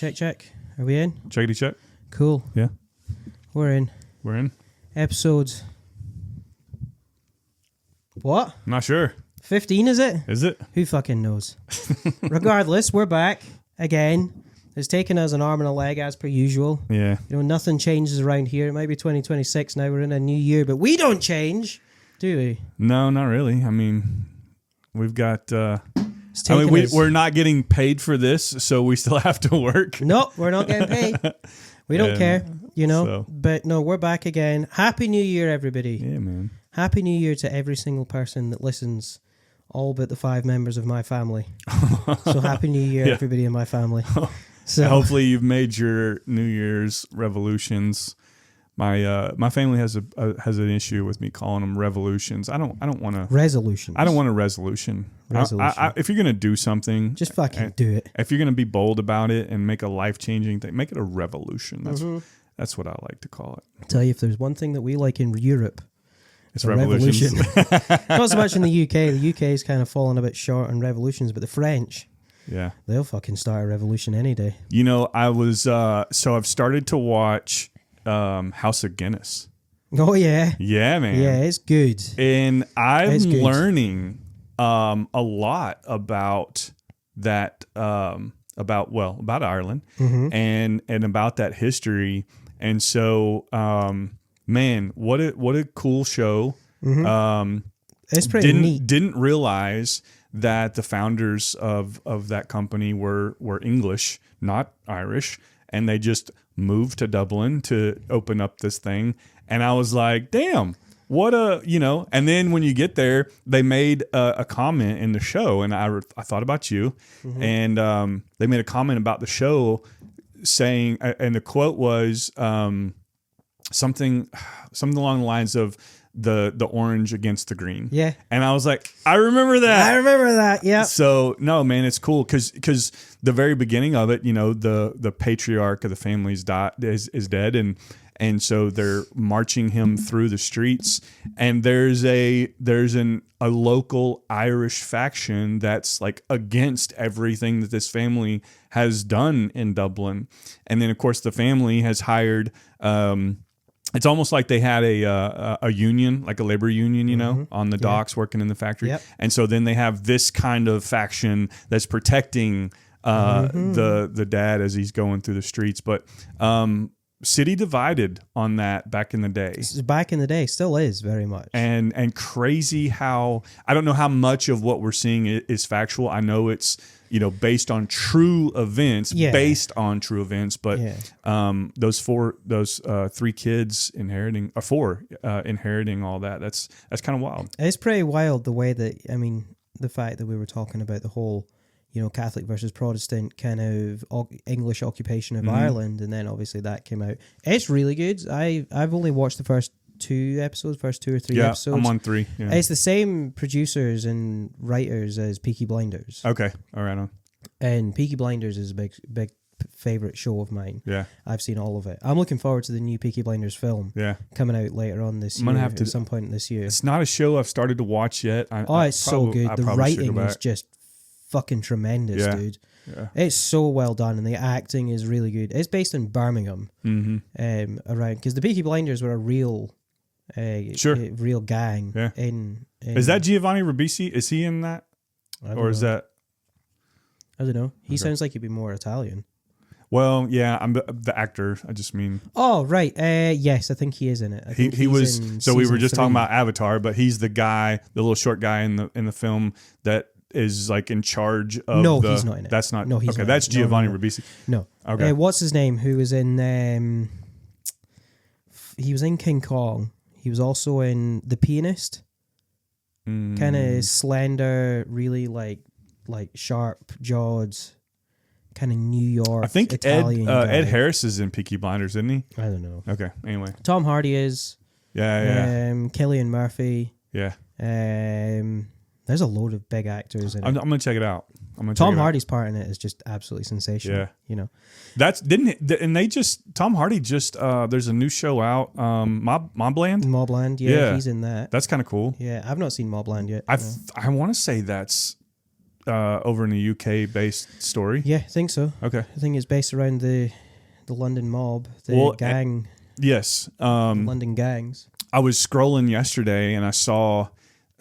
Right, check. Are we in? Checkity check. Cool. Yeah. We're in. We're in. Episodes. What? I'm not sure. 15, is it? Is it? Who fucking knows? Regardless, we're back again. It's taken us an arm and a leg as per usual. Yeah. You know, nothing changes around here. It might be 2026 now. We're in a new year, but we don't change, do we? No, not really. I mean, we've got... I mean, we're not getting paid for this, so we still have to work. No, we're not getting paid. We don't care, you know. So. But no, we're back again. Happy New Year, everybody. Yeah, man. Happy New Year to every single person that listens, all but the 5 members of my family. So Happy New Year, everybody in my family. So hopefully you've made your New Year's revolutions. My family has an issue with me calling them revolutions. I don't want to resolutions. I don't want a resolution. If you're gonna do something, just fucking do it. If you're gonna be bold about it and make a life-changing thing, make it a revolution. That's what I like to call it. I'll tell you, if there's one thing that we like in Europe, it's revolution. Not so much in the UK. The UK is kind of falling a bit short on revolutions, but the French, yeah, they'll fucking start a revolution any day. You know, I was so I've started to watch House of Guinness. Oh yeah, yeah, man, yeah, it's good, and I'm learning a lot about that, about Ireland and about that history, and so man, what a cool show. It's pretty neat. Didn't realize that the founders of that company were English, not Irish, and they just moved to Dublin to open up this thing. And I was like, damn, what a, you know. And then when you get there, they made a comment in the show, and I thought about you, and they made a comment about the show saying, and the quote was something along the lines of the orange against the green. Yeah. And I was like, I remember that. Yeah. So no, man, it's cool because the very beginning of it, you know, the patriarch of the family is dead, and so they're marching him through the streets, and there's a local Irish faction that's like against everything that this family has done in Dublin. And then of course the family has hired it's almost like they had a union, like a labor union, you know, on the docks working in the factory. Yep. And so then they have this kind of faction that's protecting the dad as he's going through the streets. But city divided on that back in the day. Back in the day, still is very much. And crazy how, I don't know how much of what we're seeing is factual. I know it's, you know, based on true events, but those 3 kids inheriting all that, that's kind of wild. It's pretty wild the way that, I mean, the fact that we were talking about the whole, you know, Catholic versus Protestant kind of English occupation of Ireland, and then obviously that came out. It's really good. I've only watched the first 2 or 3 episodes. I'm on 3. Yeah. It's the same producers and writers as Peaky Blinders. Okay, all right on. And Peaky Blinders is a big favorite show of mine. Yeah, I've seen all of it. I'm looking forward to the new Peaky Blinders film. Yeah, coming out later on this year. At some point this year. It's not a show I've started to watch yet. It's so good. The writing is just fucking tremendous, dude. Yeah. It's so well done, and the acting is really good. It's based in Birmingham, around, because the Peaky Blinders were a real real gang. Yeah. In is that Giovanni Ribisi? Is he in that? Is that? I don't know. He sounds like he'd be more Italian. Well, yeah, I'm the actor. I just mean. Oh, right. Yes, I think he is in it. He was. So we were just talking about Avatar, but he's the guy, the little short guy in the film that is like in charge of. No, he's not in it. That's not. No, he's okay. Not That's Giovanni Ribisi. No. Okay. What's his name? Who was in? He was in King Kong. He was also in The Pianist. Kind of slender, really like sharp jawed, kind of New York. I think Italian Ed Harris is in Peaky Blinders, isn't he? I don't know. Okay. Anyway, Tom Hardy is. Yeah. Cillian Murphy. Yeah. There's a load of big actors in it. I'm gonna check it out. Tom Hardy's part in it is just absolutely sensational. Yeah. You know, That's and they just Tom Hardy just there's a new show out, Mobland. Mobland, yeah, he's in that. That's kind of cool. Yeah, I've not seen Mobland yet. I want to say that's over in the UK based story. Yeah, I think so. Okay, I think it's based around the London mob, the gang. Yes, London gangs. I was scrolling yesterday and I saw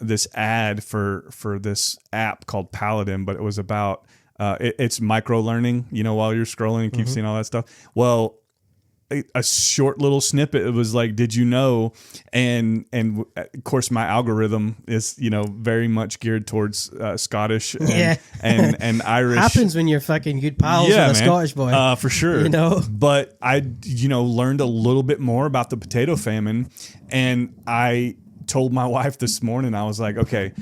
this ad for this app called Paladin, but it was about it's micro learning. You know, while you're scrolling, you keep seeing all that stuff. Well, a short little snippet. It was like, did you know? And of course, my algorithm is very much geared towards Scottish and Irish. Happens when you're fucking good pals with a Scottish boy, for sure. You know, but I learned a little bit more about the potato famine, and I told my wife this morning. I was like, okay,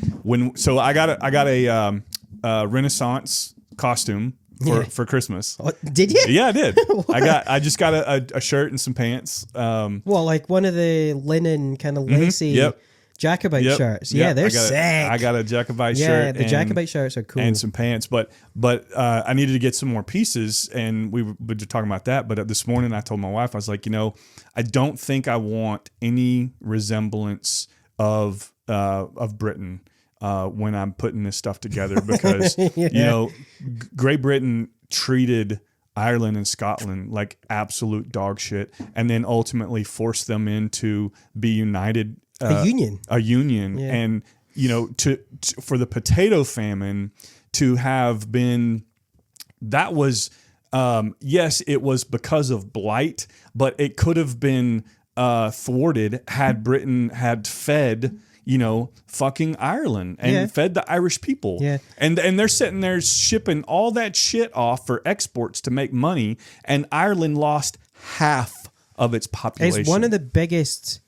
so I got a Renaissance costume for Christmas. Oh, did you? Yeah, I did. I just got a shirt and some pants. Well, like one of the linen kind of lacy Jacobite shirts. Yeah, they're sick. I got a Jacobite shirt. Yeah, the Jacobite shirts are cool. And some pants, but I needed to get some more pieces, and we were talking about that. But this morning I told my wife, I was like, I don't think I want any resemblance of Britain when I'm putting this stuff together, because Great Britain treated Ireland and Scotland like absolute dog shit, and then ultimately forced them into be united. A union, and for the potato famine to have been, that was yes, it was because of blight, but it could have been thwarted had Britain had fed fucking Ireland and fed the Irish people. Yeah. And they're sitting there shipping all that shit off for exports to make money, and Ireland lost half of its population. It's one of the biggest.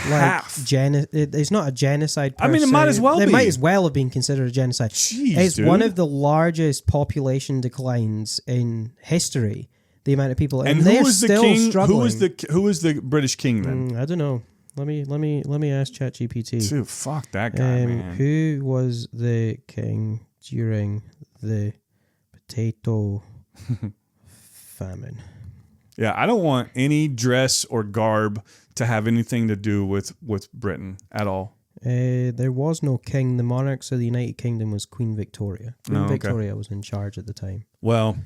It's not a genocide. I mean, it might as well be. It might as well have been considered a genocide. Jeez, it's dude. One of the largest population declines in history. The amount of people, and who was still the king? Struggling. Who was the British king then? I don't know. Let me ask ChatGPT. Dude, fuck that guy, man. Who was the king during the potato famine? Yeah, I don't want any dress or garb to have anything to do with Britain at all. There was no king. The monarchs of the United Kingdom was Queen Victoria. Queen Victoria was in charge at the time. Well,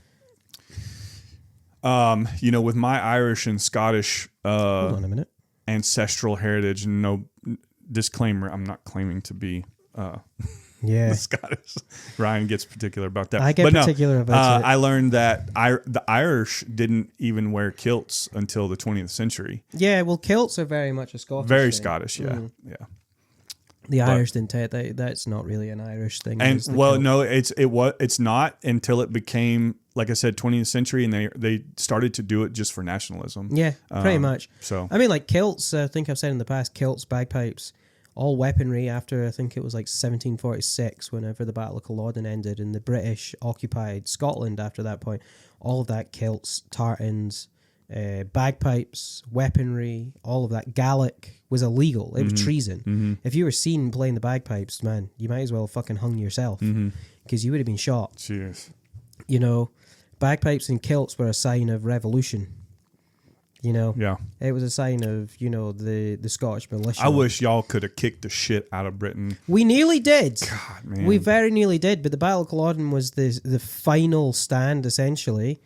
with my Irish and Scottish hold on a minute. Ancestral heritage, no disclaimer, I'm not claiming to be Scottish. Ryan gets particular about that. I get particular about it. I learned that the Irish didn't even wear kilts until the 20th century. Yeah, well, kilts are very much a Scottish Very thing. Scottish, yeah. Yeah. The Irish didn't take that. That's not really an Irish thing. And no, it's not until it became, like I said, 20th century, and they started to do it just for nationalism. Yeah, pretty much. So I mean, like kilts. I think I've said in the past, kilts, bagpipes, all weaponry after I think it was like 1746, whenever the Battle of Culloden ended, and the British occupied Scotland after that point. All of that, kilts, tartans, bagpipes, weaponry, all of that. Gaelic was illegal. It was treason. Mm-hmm. If you were seen playing the bagpipes, man, you might as well have fucking hung yourself, because you would have been shot. Cheers. Bagpipes and kilts were a sign of revolution. Yeah. It was a sign of, the Scottish militia. I wish y'all could have kicked the shit out of Britain. We nearly did. God, man. We very nearly did, but the Battle of Culloden was the final stand, essentially.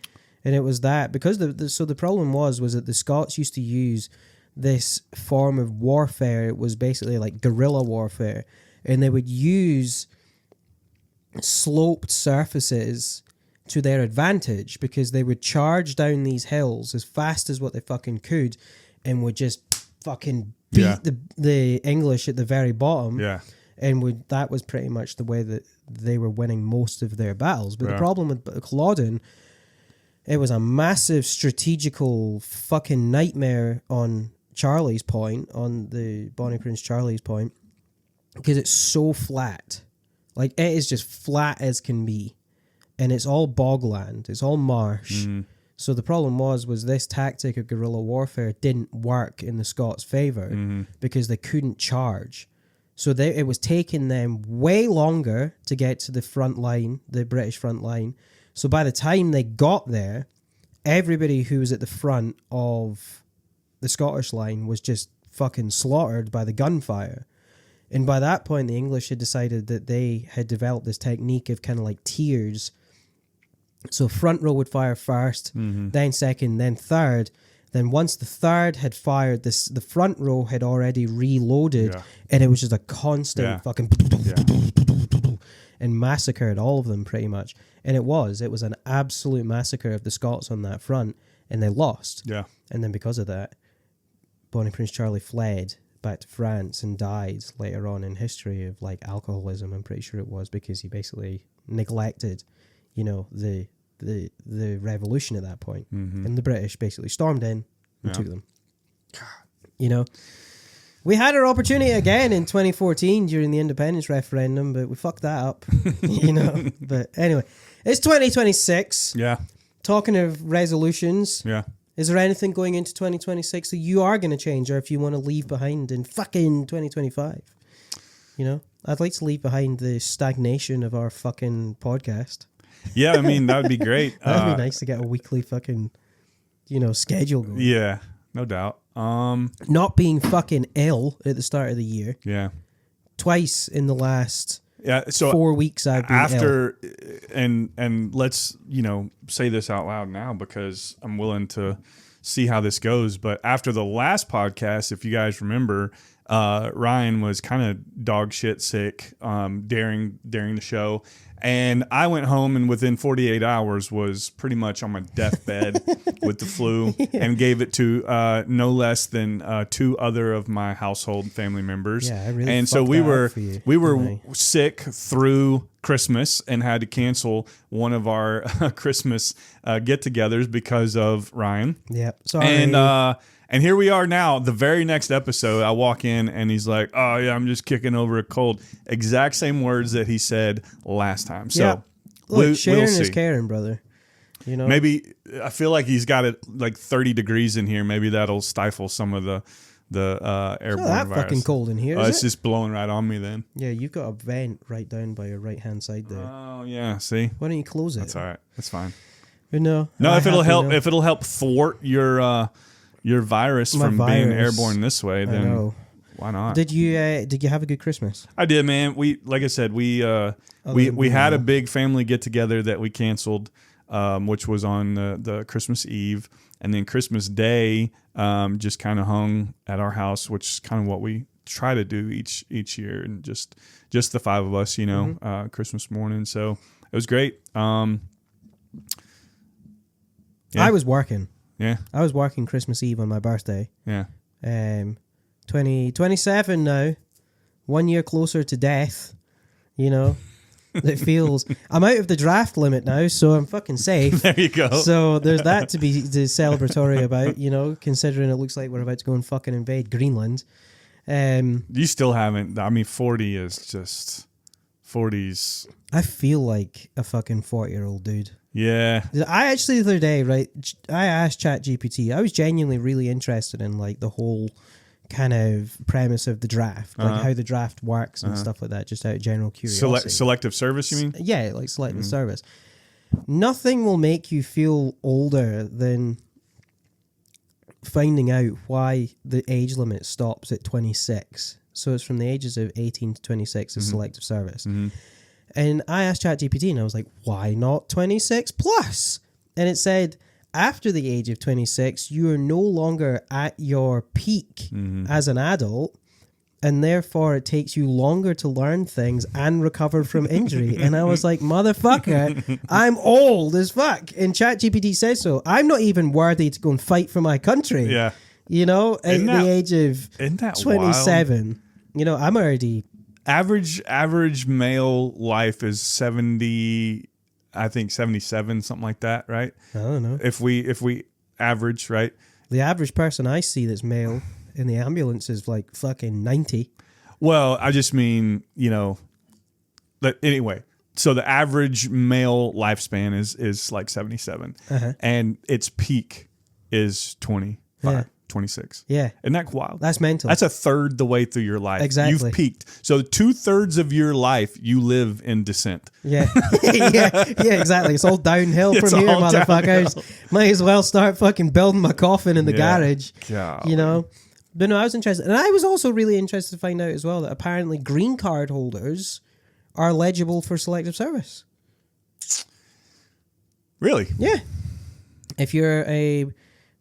And it was that, because the problem was that the Scots used to use this form of warfare. It was basically like guerrilla warfare. And they would use sloped surfaces to their advantage, because they would charge down these hills as fast as what they fucking could, and would just fucking beat the English at the very bottom. Yeah. And that was pretty much the way that they were winning most of their battles. But the problem with Culloden, it was a massive strategical fucking nightmare on Charlie's Point, on the Bonnie Prince Charlie's Point, because it's so flat. Like, it is just flat as can be. And it's all bogland. It's all marsh. Mm-hmm. So the problem was this tactic of guerrilla warfare didn't work in the Scots' favour, because they couldn't charge. So it was taking them way longer to get to the front line, the British front line. So by the time they got there, everybody who was at the front of the Scottish line was just fucking slaughtered by the gunfire. And by that point, the English had decided that they had developed this technique of kind of like tiers. So front row would fire first, then second, then third. Then once the third had fired, the front row had already reloaded, and it was just a constant fucking and massacred all of them pretty much. And it was an absolute massacre of the Scots on that front, and they lost. Yeah. And then because of that, Bonnie Prince Charlie fled back to France and died later on in history of like alcoholism. I'm pretty sure it was because he basically neglected, the revolution at that point. And the British basically stormed in and took them. We had our opportunity again in 2014 during the independence referendum, but we fucked that up. But anyway, it's 2026. Yeah. Talking of resolutions. Yeah. Is there anything going into 2026 that you are going to change, or if you want to leave behind in fucking 2025? I'd like to leave behind the stagnation of our fucking podcast. Yeah, I mean, that would be great. That'd be nice to get a weekly fucking, schedule going. Yeah, no doubt. Not being fucking ill at the start of the year. Yeah. Twice in the last so 4 weeks I've been ill. And let's, say this out loud now because I'm willing to see how this goes. But after the last podcast, if you guys remember, Ryan was kind of dog shit sick during the show. And I went home and within 48 hours was pretty much on my deathbed with the flu and gave it to no less than 2 other of my household family members. Yeah, I really and so we were sick through Christmas and had to cancel one of our Christmas get-togethers because of Ryan. Yep. Sorry. And here we are now, the very next episode, I walk in and he's like, oh yeah, I'm just kicking over a cold. Exact same words that he said last time. So look, sharing is caring, brother. Maybe I feel like he's got it like 30 degrees in here. Maybe that'll stifle some of the airborne it's not that virus. fucking cold in here, It's just blowing right on me then. Yeah, you've got a vent right down by your right-hand side there. Oh yeah, see? Why don't you close it? That's all right. That's fine. But no, if it'll help thwart your virus from being airborne this way, then why not? Did you have a good Christmas? I did, man. Like I said, we had a big family get together that we canceled, which was on the Christmas Eve, and then Christmas Day just kind of hung at our house, which is kind of what we try to do each year, and just the 5 of us, Christmas morning. So it was great. I was working. Yeah. I was working Christmas Eve on my birthday. Yeah. 27 now. 1 year closer to death. It feels... I'm out of the draft limit now, so I'm fucking safe. There you go. So there's that to be celebratory about, considering it looks like we're about to go and fucking invade Greenland. You still haven't... 40 is just... 40's... I feel like a fucking 40-year-old dude. Yeah. I actually the other day, right, I asked ChatGPT. I was genuinely really interested in like the whole kind of premise of the draft, like how the draft works and stuff like that, just out of general curiosity. Selective service, you mean? Yeah, like selective service. Nothing will make you feel older than finding out why the age limit stops at 26. So it's from the ages of 18 to 26 is selective service. And I asked ChatGPT and I was like, why not 26 plus? And it said, after the age of 26, you are no longer at your peak as an adult, and therefore it takes you longer to learn things and recover from injury. And I was like, motherfucker, I'm old as fuck. And ChatGPT says so. I'm not even worthy to go and fight for my country. Yeah. At the age of 27. Wild? I'm already... Average male life is 70, I think 77, something like that, right? I don't know. If we average, right? The average person I see that's male in the ambulance is like fucking 90. Well, I just mean, but anyway, so the average male lifespan is like 77 and its peak is 25. 26. Yeah. Isn't that wild? That's mental. That's a third the way through your life. Exactly. You've peaked. So 2/3 of your life you live in descent. Yeah. yeah, exactly. It's all downhill from here, motherfuckers. Downhill. Might as well start fucking building my coffin in the garage. Golly. You know? But no, I was interested. And I was also really interested to find out as well that apparently green card holders are eligible for selective service. Really? Yeah. If you're a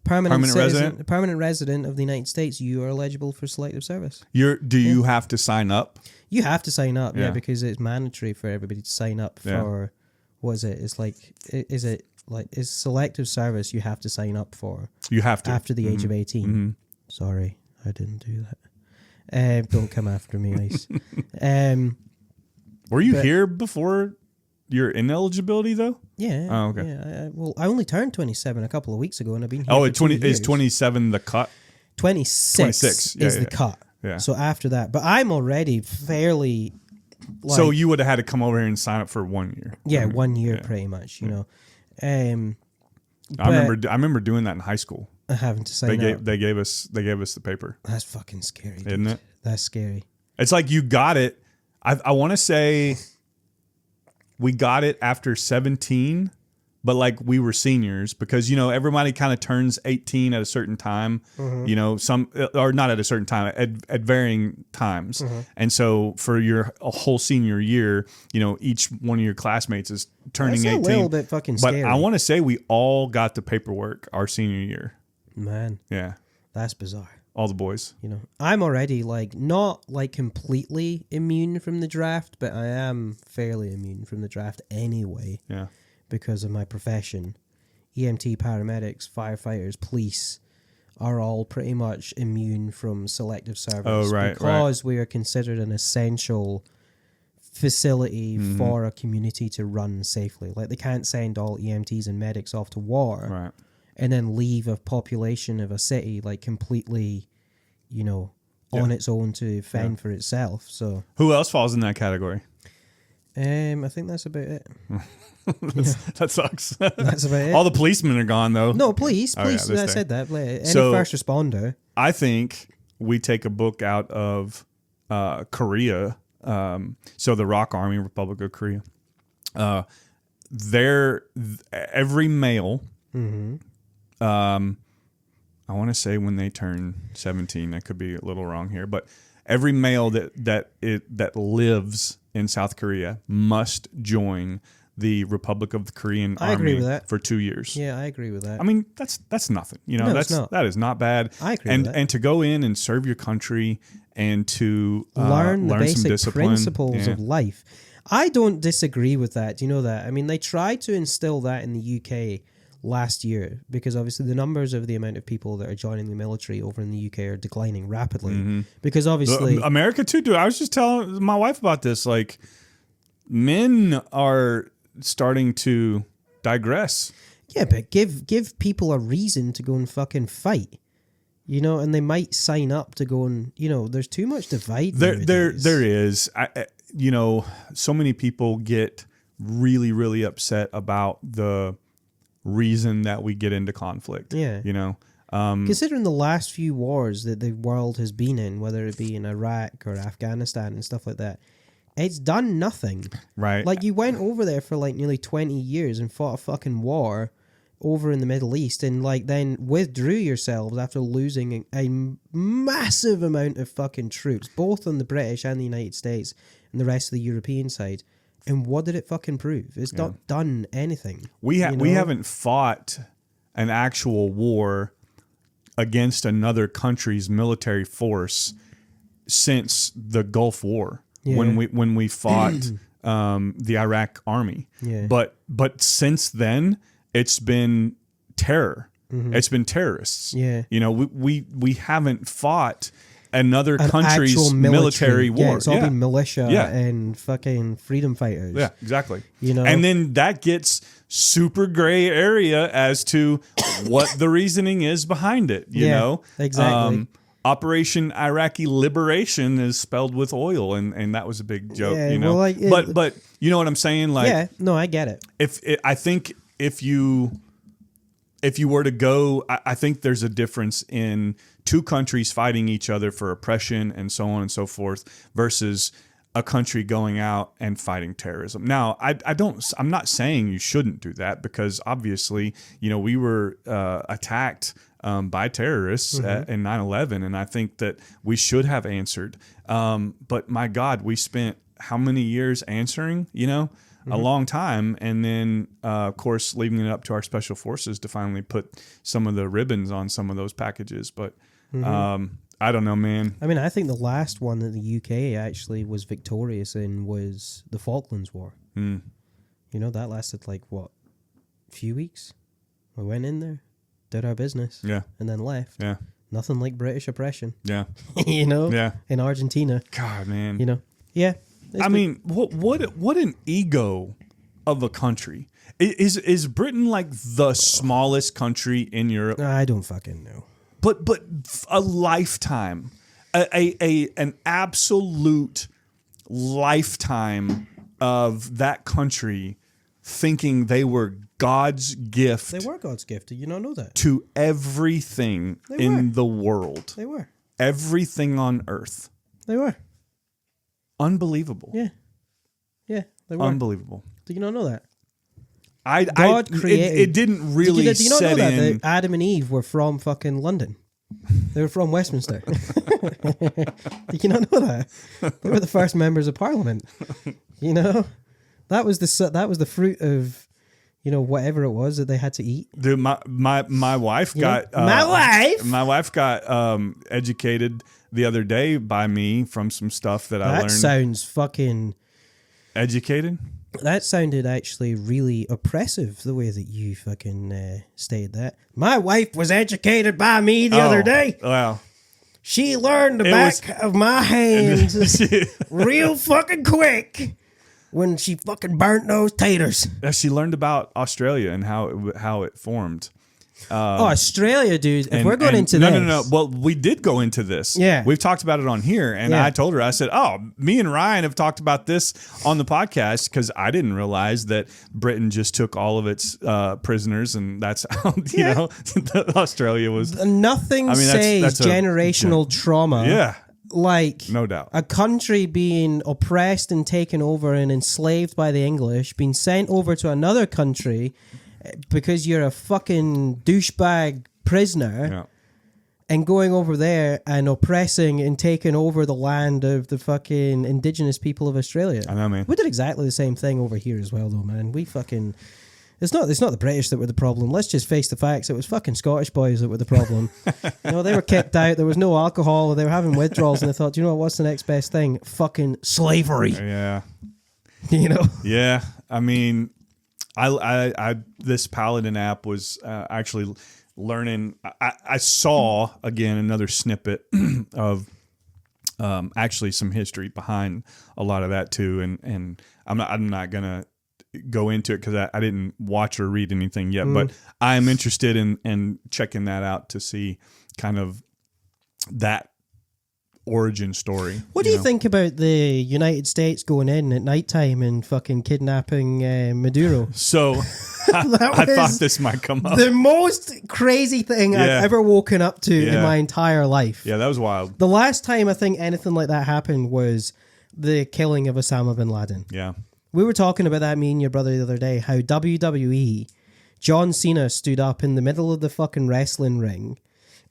permanent resident? permanent resident of the United States, you are eligible for selective service. Do you have to sign up? You have to sign up, because it's mandatory for everybody to sign up for, what is it? It's like, is selective service you have to sign up for. You have to. After the age of 18. Mm-hmm. Sorry, I didn't do that. Don't come after me, Ice. Were you here before your ineligibility, though? Yeah. Oh, okay. Yeah, I only turned 27 a couple of weeks ago, and I've been here for 2 years. Is 27 the cut? 26 is the cut. Yeah. So after that, but I'm already fairly. So you would have had to come over here and sign up for 1 year. Yeah, 1 year pretty much. You know. I remember doing that in high school. Having to sign up. They gave us the paper. That's fucking scary, dude. Isn't it? That's scary. It's like you got it. I want to say we got it after 17, but like we were seniors because, you know, everybody kind of turns 18 at a certain time, you know, some or not at a certain time at varying times. And so for your whole senior year, you know, each one of your classmates is turning 18. That's a little bit fucking scary. But I want to say we all got the paperwork our senior year. Man. Yeah. That's bizarre. All the boys. You know, I'm already like not like completely immune from the draft, but I am fairly immune from the draft anyway. Yeah. Because of my profession. EMT, paramedics, firefighters, police are all pretty much immune from selective service. Oh, right. Because we are considered an essential facility for a community to run safely. Like they can't send all EMTs and medics off to war. Right. And then leave a population of a city like completely, you know, on its own to fend for itself. So who else falls in that category? I think that's about it. That sucks. That's about it. All the policemen are gone though. No, police. I said that. Any first responder. I think we take a book out of Korea. So the ROK Army, Republic of Korea. Every male. I want to say when they turn 17, I could be a little wrong here, but every male that lives in South Korea must join the Republic of the Korean Army agree with that. For 2 years. Yeah, I agree with that. I mean, that's nothing. You know, that is not bad. I agree with that. And to go in and serve your country and to learn the some basic discipline, principles of life. I don't disagree with that. Do you know that? I mean, they tried to instill that in the UK last year because obviously the numbers of the amount of people that are joining the military over in the UK are declining rapidly because obviously America too, dude. I was just telling my wife about this. Like, men are starting to digress. Yeah, but give people a reason to go and fucking fight. You know, and they might sign up to go and, you know, there's too much divide. There is. You know, so many people get really, really upset about the reason that we get into conflict. Yeah. You know, considering the last few wars that the world has been in, whether it be in Iraq or Afghanistan and stuff like that, it's done nothing. Right. Like you went over there for like nearly 20 years and fought a fucking war over in the Middle East and like then withdrew yourselves after losing a massive amount of fucking troops, both on the British and the United States and the rest of the European side. And what did it fucking prove? It's not done anything. We haven't fought an actual war against another country's military force since the Gulf War when we fought the Iraq army. Yeah. But since then it's been terror. It's been terrorists. Yeah. You know, we haven't fought another country's military war. Yeah, it's all been militia and fucking freedom fighters. Yeah, exactly. You know, and then that gets super gray area as to what the reasoning is behind it. You know, exactly. Operation Iraqi Liberation is spelled with oil, and that was a big joke. Yeah, you know, well, but you know what I'm saying? Like, yeah, no, I get it. I think if you if you were to go, I think there's a difference in two countries fighting each other for oppression and so on and so forth versus a country going out and fighting terrorism. Now, I'm not saying you shouldn't do that, because obviously, we were attacked by terrorists in 9/11, and I think that we should have answered. But my God, we spent how many years answering? A long time, and then of course leaving it up to our special forces to finally put some of the ribbons on some of those packages. But I don't know, man. I mean, I think the last one that the UK actually was victorious in was the Falklands War. That lasted like what, a few weeks. We went in there, did our business, and then left. Nothing like British oppression. In Argentina. God, man. I mean, what an ego of a country. Is Britain like the smallest country in Europe? I don't fucking know. But a lifetime, an absolute lifetime of that country thinking they were God's gift. They were God's gift. Did you not know that? To everything in the world. They were. Everything on earth. They were. Unbelievable. Yeah, they were. Unbelievable. Do you not know that? God created. It didn't really. Do you not know that Adam and Eve were from fucking London? They were from Westminster. Did you not know that? They were the first members of Parliament. That was the fruit of, whatever it was that they had to eat. Dude, my wife got my wife got educated the other day by me from some stuff that I learned. That sounds fucking educated. That sounded actually really oppressive, the way that you fucking stated that. My wife was educated by me the other day. Wow. She learned the back of my hands real fucking quick when she fucking burnt those taters. She learned about Australia and how it formed. Australia, dude. If we're going into this. No. Well, we did go into this. Yeah. We've talked about it on here. And I told her, I said, me and Ryan have talked about this on the podcast, because I didn't realize that Britain just took all of its prisoners, and that's how, Australia was. Nothing says generational trauma. Yeah. Like, no doubt, a country being oppressed and taken over and enslaved by the English, being sent over to another country because you're a fucking douchebag prisoner, and going over there and oppressing and taking over the land of the fucking indigenous people of Australia. I know, man. We did exactly the same thing over here as well, though, man. We fucking... It's not the British that were the problem. Let's just face the facts. It was fucking Scottish boys that were the problem. They were kicked out. There was no alcohol. They were having withdrawals, and they thought, what's the next best thing? Fucking slavery. Yeah. Yeah. I mean, I this Paladin app was actually learning. I saw again another snippet of actually some history behind a lot of that too, and I'm not gonna go into it because I didn't watch or read anything yet, but I am interested in checking that out to see kind of that origin story. What do you think about the United States going in at nighttime and fucking kidnapping Maduro? So I thought this might come up. The most crazy thing I've ever woken up to in my entire life. Yeah, that was wild. The last time I think anything like that happened was the killing of Osama bin Laden. Yeah. We were talking about that, me and your brother, the other day, how WWE, John Cena stood up in the middle of the fucking wrestling ring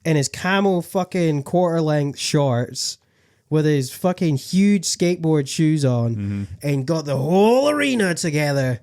in his camo fucking quarter-length shorts with his fucking huge skateboard shoes on and got the whole arena together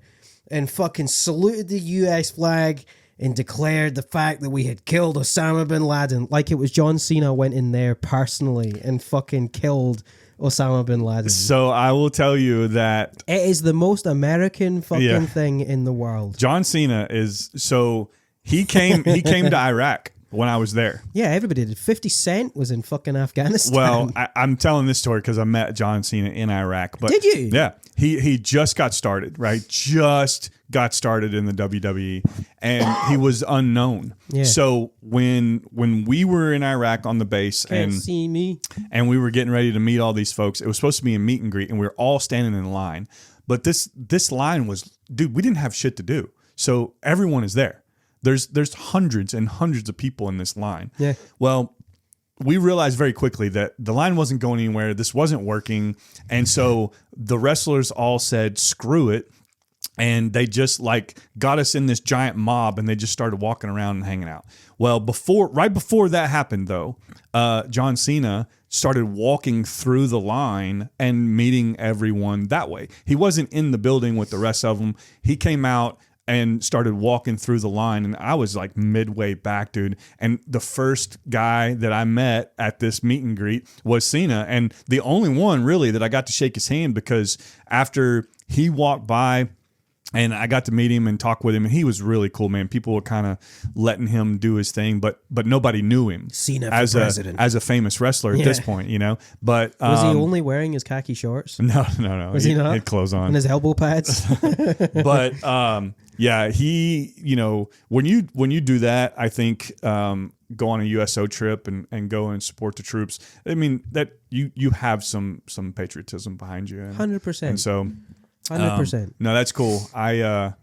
and fucking saluted the US flag and declared the fact that we had killed Osama bin Laden, like it was John Cena went in there personally and fucking killed Osama bin Laden. So I will tell you that it is the most American fucking thing in the world. John Cena is, so he came to Iraq when I was there. Yeah, everybody did. 50 Cent was in fucking Afghanistan. Well, I'm telling this story because I met John Cena in Iraq. But did you? Yeah. He just got started, right? Just got started in the WWE, and he was unknown. Yeah. So when we were in Iraq on the base Can't see me, and we were getting ready to meet all these folks, it was supposed to be a meet and greet, and we were all standing in line. But this line was, dude, we didn't have shit to do. So everyone is there. There's hundreds and hundreds of people in this line. Yeah. Well, we realized very quickly that the line wasn't going anywhere. This wasn't working. And so the wrestlers all said, screw it. And they just like got us in this giant mob, and they just started walking around and hanging out. Well, right before that happened, though, John Cena started walking through the line and meeting everyone that way. He wasn't in the building with the rest of them. He came out and started walking through the line, and I was like midway back, dude. And the first guy that I met at this meet and greet was Cena, and the only one really that I got to shake his hand, because after he walked by, and I got to meet him and talk with him, and he was really cool, man. People were kind of letting him do his thing, but nobody knew him Cena for as president. as a famous wrestler at this point, you know. But was he only wearing his khaki shorts? No. Was he not? He had clothes on And his elbow pads? But yeah, he, you know, when you do that, I think go on a USO trip and go and support the troops. I mean, that you have some patriotism behind you, 100%. and so. 100%. No, that's cool. I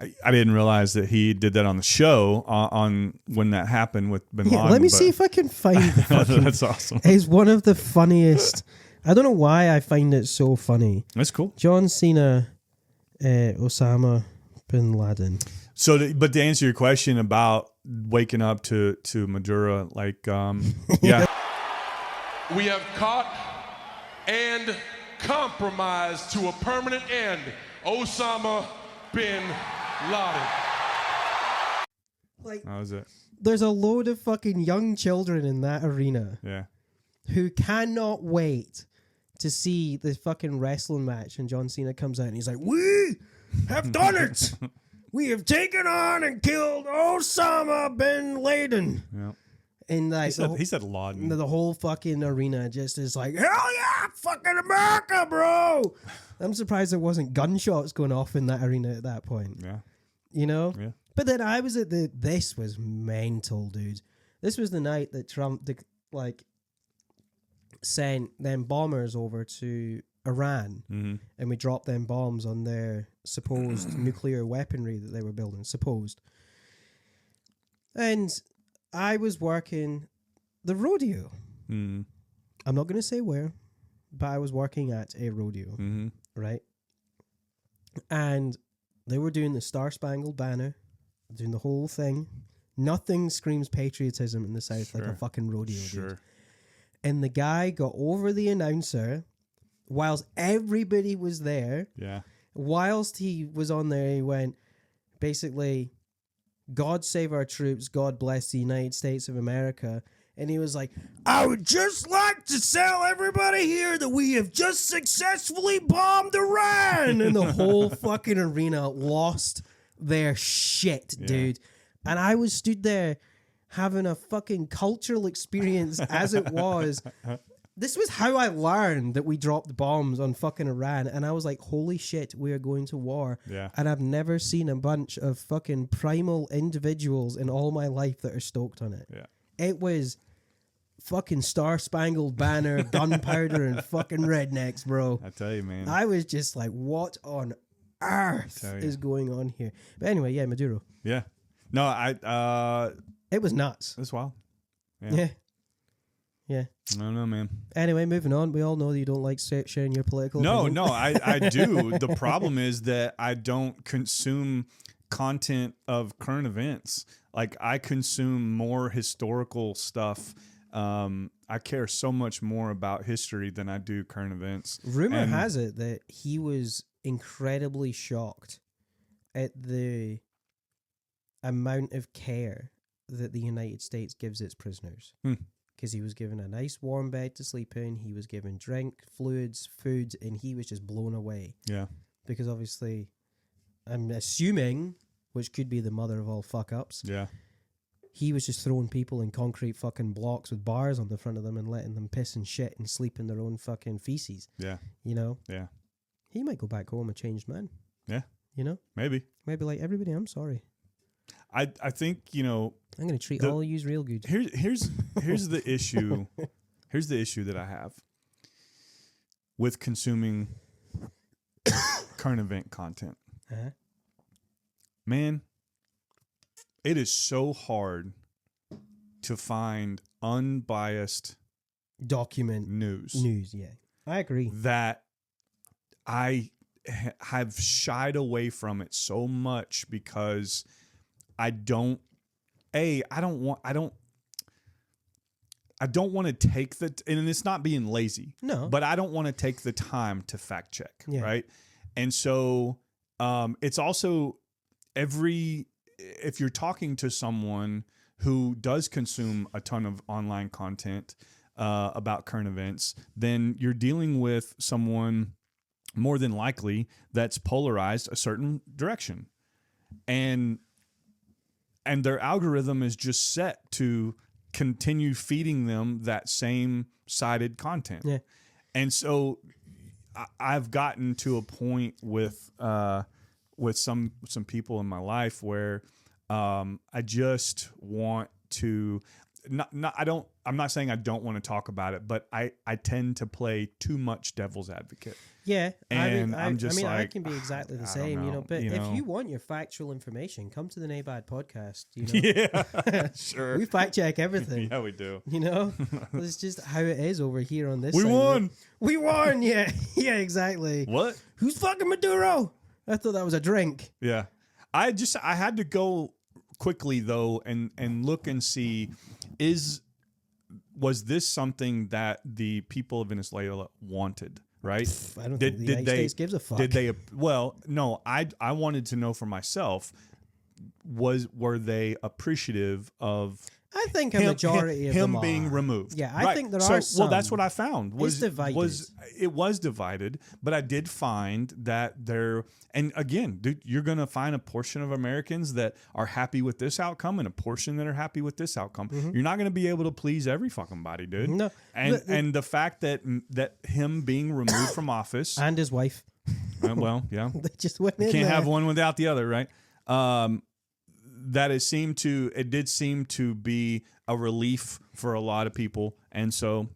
didn't realize that he did that on the show on when that happened with Bin Laden. Let me see if I can find the fucking... That's awesome. It's one of the funniest... I don't know why I find it so funny. That's cool. John Cena, Osama Bin Laden. So, but to answer your question about waking up to Maduro, like, yeah. We have caught and compromised to a permanent end Osama bin Laden. Like, That was it. there's a load of fucking young children in that arena Yeah. who cannot wait to see the fucking wrestling match, and John Cena comes out and he's like, "We have done it! We have taken on and killed Osama bin Laden." Yeah. And like He said Laden. the whole fucking arena just is like, "Hell yeah, fucking America, bro!" I'm surprised there wasn't gunshots going off in that arena at that point. Yeah. You know? Yeah. But then I was at this was mental, dude. This was the night that Trump, sent them bombers over to Iran, and we dropped them bombs on their supposed nuclear weaponry that they were building, supposed. And I was working the rodeo. I'm not going to say where, but I was working at a rodeo, right? And they were doing the Star Spangled Banner, doing the whole thing. Nothing screams patriotism in the South like a fucking rodeo, dude. And the guy got over the announcer whilst everybody was there. Yeah. Whilst he was on there, he went, basically, "God save our troops, God bless the United States of America." And he was like, "I would just like to tell everybody here that we have just successfully bombed Iran." And the whole fucking arena lost their shit, dude. And I was stood there having a fucking cultural experience as it was. This was how I learned that we dropped bombs on fucking Iran. And I was like, holy shit, we are going to war. Yeah. And I've never seen a bunch of fucking primal individuals in all my life that are stoked on it. Yeah. It was fucking Star Spangled Banner, gunpowder, and fucking rednecks, bro. I tell you, man. I was just like, what on earth is going on here? But anyway, yeah, Maduro. Yeah. No, It was nuts. that's wild. Yeah. I don't know, man. Anyway, moving on. We all know that you don't like sharing your political opinion. No, I do. The problem is that I don't consume content of current events. Like, I consume more historical stuff. I care so much more about history than I do current events. Rumor has it that he was incredibly shocked at the amount of care that the United States gives its prisoners. Because he was given a nice warm bed to sleep in, he was given drink, fluids, food, and he was just blown away. Yeah. Because obviously, I'm assuming, which could be the mother of all fuck-ups, Yeah. he was just throwing people in concrete fucking blocks with bars on the front of them and letting them piss and shit and sleep in their own fucking feces. Yeah. You know? Yeah. He might go back home a changed man. Yeah. You know? Maybe. Maybe like, everybody, I'm sorry. I think, I'm going to treat all of yous real good. Here's the issue. Here's the issue that I have with consuming current event content. Uh-huh. Man, it is so hard to find unbiased document news. Yeah, I agree. That I have shied away from it so much because I don't want to take and it's not being lazy. No. But I don't want to take the time to fact check. Yeah. Right. And so it's also if you're talking to someone who does consume a ton of online content about current events, then you're dealing with someone more than likely that's polarized a certain direction. And their algorithm is just set to continue feeding them that same sided content. Yeah. And so I've gotten to a point with some people in my life where I just want to I'm not saying I don't want to talk about it, but I tend to play too much devil's advocate. Yeah, And I I'm just I like, can be exactly the I don't same, know, But you if know. you want your factual information, come to the Nabad podcast. Yeah, sure. We fact check everything. Yeah, we do. It's just how it is over here on this. We side. won. We won. Yeah, yeah, exactly. What? Who's fucking Maduro? I thought that was a drink. Yeah. I had to go quickly though and look and see was this something that the people of Venezuela wanted, right? I don't think the United States gives a fuck. Did they? Well, no, I wanted to know for myself, were they appreciative of I think a majority of him them being are. removed. Yeah, I think there are some. Well, that's what I found. It's divided. It was divided, but I did find that and again, dude, you're going to find a portion of Americans that are happy with this outcome and a portion that are happy with this outcome. Mm-hmm. You're not going to be able to please every fucking body, dude. No. And the fact that him being removed from office And his wife. well, yeah. They just went in Can't there. have one without the other, right? That it did seem to be a relief for a lot of people. And so,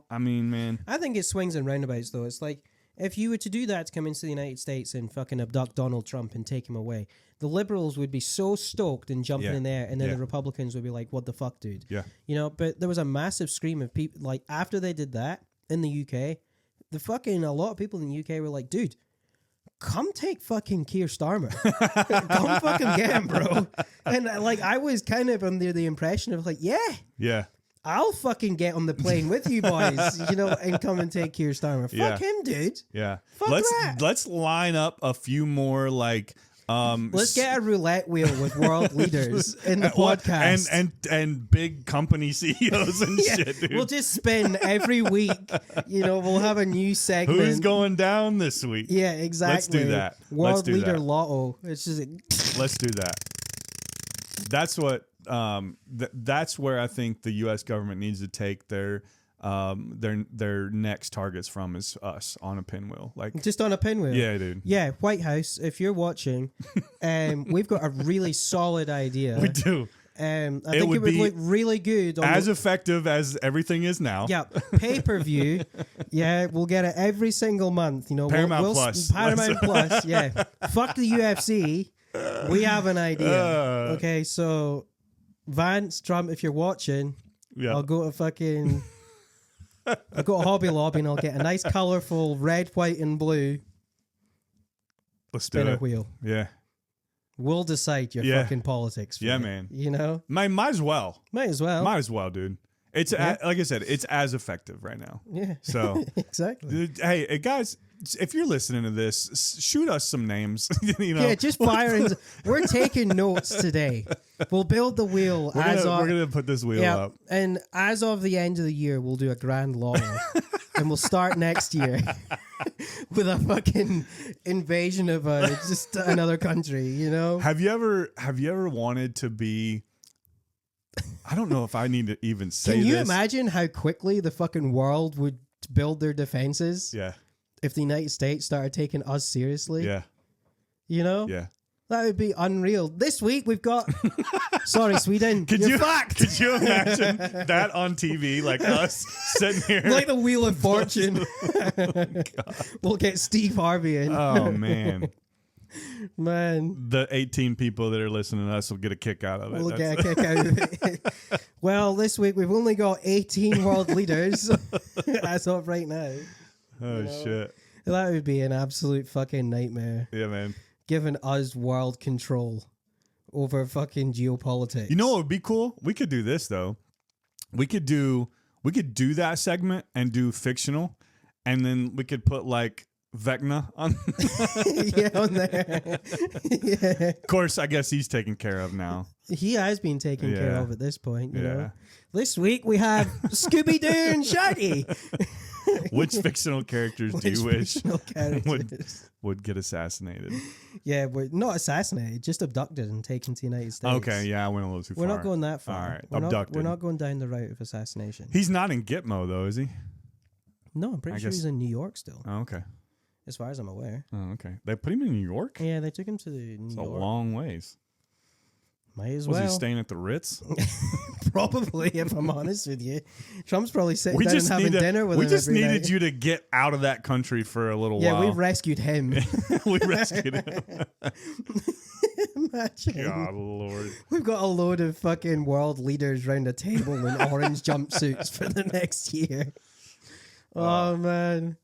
I mean, man. I think it swings and roundabouts, though. It's like, if you were to do that to come into the United States and fucking abduct Donald Trump and take him away, the liberals would be so stoked and jumping in there, and then the Republicans would be like, what the fuck, dude? Yeah. But there was a massive scream of people, like, after they did that in the UK, a lot of people in the UK were like, dude, come take fucking Keir Starmer. Come fucking get him, bro. And I was kind of under the impression of Yeah. I'll fucking get on the plane with you boys, and come and take Keir Starmer. Fuck him, dude. Yeah. Fuck that. Let's line up a few more let's get a roulette wheel with world leaders in the podcast. And big company CEOs and shit, dude. We'll just spin every week. We'll have a new segment. Who's going down this week? Yeah, exactly. Let's do that. World leader lotto. It's just let's do that. That's what that's where I think the U.S. government needs to take their next targets from is us on a pinwheel, just on a pinwheel. Yeah, dude. Yeah, White House. If you're watching, we've got a really solid idea. We do. I think it would look really good. Effective as everything is now. Yeah, pay-per-view. Yeah, we'll get it every single month. Paramount Plus. Paramount Plus, yeah. Fuck the UFC. We have an idea. Okay, so Vance, Trump, if you're watching, I'll go to Hobby Lobby and I'll get a nice colourful red, white, and blue spinner wheel. Yeah. We'll decide your fucking politics. For you, man. Might as well. Might as well, dude. It's like I said, it's as effective right now. Yeah. So exactly. Hey, guys, if you're listening to this, shoot us some names. Yeah, just fire. We're taking notes today. We'll build the wheel. We're gonna put this wheel up, and as of the end of the year, we'll do a grand lotto, and we'll start next year with a fucking invasion of just another country. Have you ever wanted to be? I don't know if I need to even say this. Can you imagine how quickly the fucking world would build their defenses? Yeah. If the United States started taking us seriously? Yeah. Yeah. That would be unreal. This week we've got... Sorry, Sweden. Could you imagine that on TV? Like us sitting here. Like the Wheel of Fortune. We'll get Steve Harvey in. Oh, man. Man. The 18 people that are listening to us will get a kick out of it. We'll get a kick out of it. Well, this week we've only got 18 world leaders as of right now. Oh, shit. That would be an absolute fucking nightmare. Yeah, man. Giving us world control over fucking geopolitics. You know what would be cool? We could do this, though. We could do that segment and do fictional, and then we could put like Vecna on. Yeah, on there. Yeah. Of course, I guess he's taken care of now. He has been taken care Yeah. of at this point, you Yeah. know. This week we have Scooby-Doo and Shaggy. Which fictional characters do you wish fictional characters? would get assassinated? Yeah, we're not assassinated, just abducted and taken to the United States. Okay, yeah, I went a little too We're far. not going that far. All right, we're abducted. We're not going down the route of assassination. He's not in Gitmo, though, is he? No, I'm pretty I sure guess- he's in New York still, Oh, okay. as far as I'm aware. Oh, okay. They put him in New York? Yeah, they took him to New It's a York. long ways. Might as Was well. he staying at the Ritz? Probably, if I'm honest with you. Trump's probably sitting We down and just having dinner with we him just every needed night. you to get out of that country for a little Yeah, while. we rescued him. We rescued him. Imagine. God, Lord. We've got a load of fucking world leaders round a table in orange jumpsuits for the next year. Oh, man.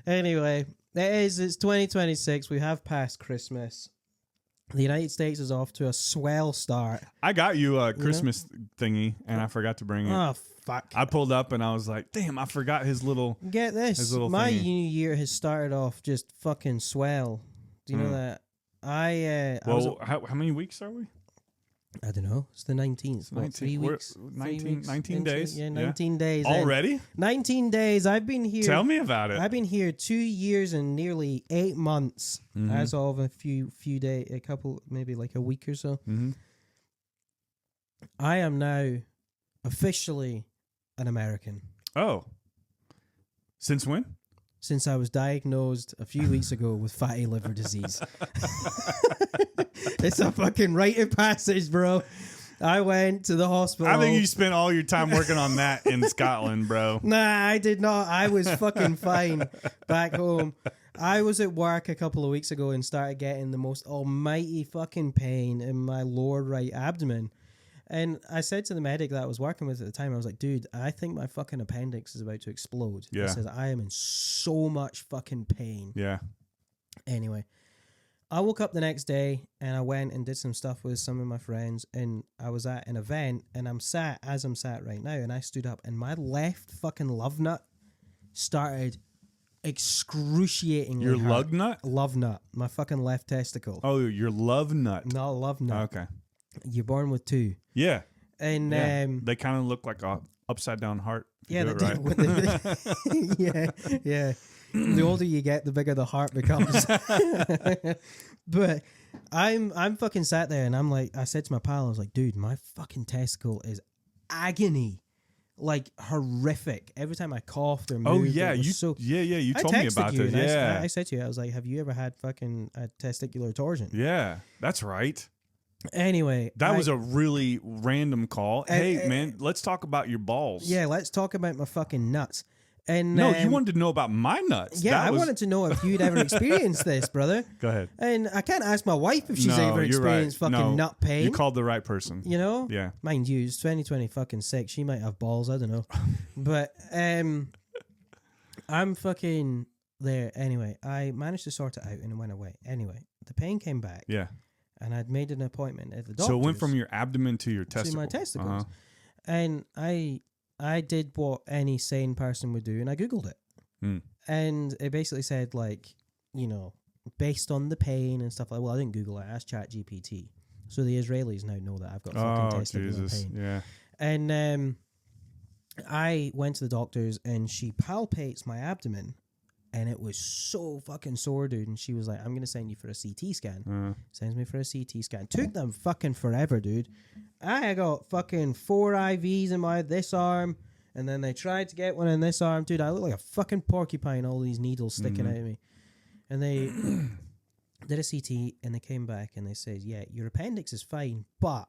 Anyway, it's 2026. We have passed Christmas. The United States is off to a swell start. I got you a Christmas thingy, and I forgot to bring it. Oh, fuck. I pulled up, and I was like, damn, I forgot his little... Get this. His little My thingy. new year has started off just fucking swell. Do you know that? I was Well, how many weeks are we? I don't know. It's the 19th. What, 19 3 we're- weeks? 19 3 weeks 19 into it? days. Yeah, Yeah. 19 days. in. Already? 19 days. I've been here. Tell me about it. I've been here 2 years and nearly 8 months as of a few days, a couple, maybe like a week or so. Mm-hmm. I am now officially an American. Oh. Since when? Since I was diagnosed a few weeks ago with fatty liver disease. It's a fucking rite of passage, bro. I went to the hospital. I think you spent all your time working on that in Scotland, bro. Nah, I did not. I was fucking fine back home. I was at work a couple of weeks ago and started getting the most almighty fucking pain in my lower right abdomen. And I said to the medic that I was working with at the time, I was like, dude, I think my fucking appendix is about to explode. Yeah. He says, I am in so much fucking pain. Yeah. Anyway, I woke up the next day and I went and did some stuff with some of my friends, and I was at an event, and I'm sat right now, and I stood up and my left fucking love nut started excruciatingly Your hurt. lug nut? Love nut. My fucking left testicle. Oh, your love nut. Not a love nut. Okay. You're born with two. Yeah. And Yeah. They kind of look like a upside down heart. if you yeah, do they it right. do. Yeah. The older you get, the bigger the heart becomes. But I'm fucking sat there and I'm like, I said to my pal, I was like, dude, my fucking testicle is agony, like horrific. Every time I coughed or moved, Oh yeah, it was you so. you I told me texted about you this. and Yeah. I said to you, I was like, have you ever had fucking a testicular torsion? Yeah, that's right. Anyway, That was a really random call. Hey man, let's talk about your balls. yeah. Let's talk about my fucking nuts. And No, you wanted to know about my nuts. Yeah, That I was- wanted to know if you'd ever experienced this, brother. Go ahead. And I can't ask my wife if she's No, ever you're right. experienced fucking No, nut pain. You called the right person. You know? Yeah. Mind you, it's 2020 fucking sick. She might have balls, I don't know. But I'm fucking there. Anyway, I managed to sort it out and it went away. Anyway, the pain came back. Yeah. And I'd made an appointment at the doctor's. So it went from your abdomen to your testicles. to my testicles. Uh-huh. And I did what any sane person would do, and I Googled it. Hmm. And it basically said, like, you know, based on the pain and stuff like well, I didn't Google it, I asked ChatGPT. So the Israelis now know that I've got fucking Oh testicular Jesus! pain. Yeah. And I went to the doctor's and she palpates my abdomen and it was so fucking sore, dude. And she was like, I'm going to send you for a CT scan. Sends me for a CT scan. Took them fucking forever, dude. I got fucking 4 IVs in this arm. And then they tried to get one in this arm. Dude, I look like a fucking porcupine, all these needles sticking out of me. And they did a CT and they came back and they said, yeah, your appendix is fine, but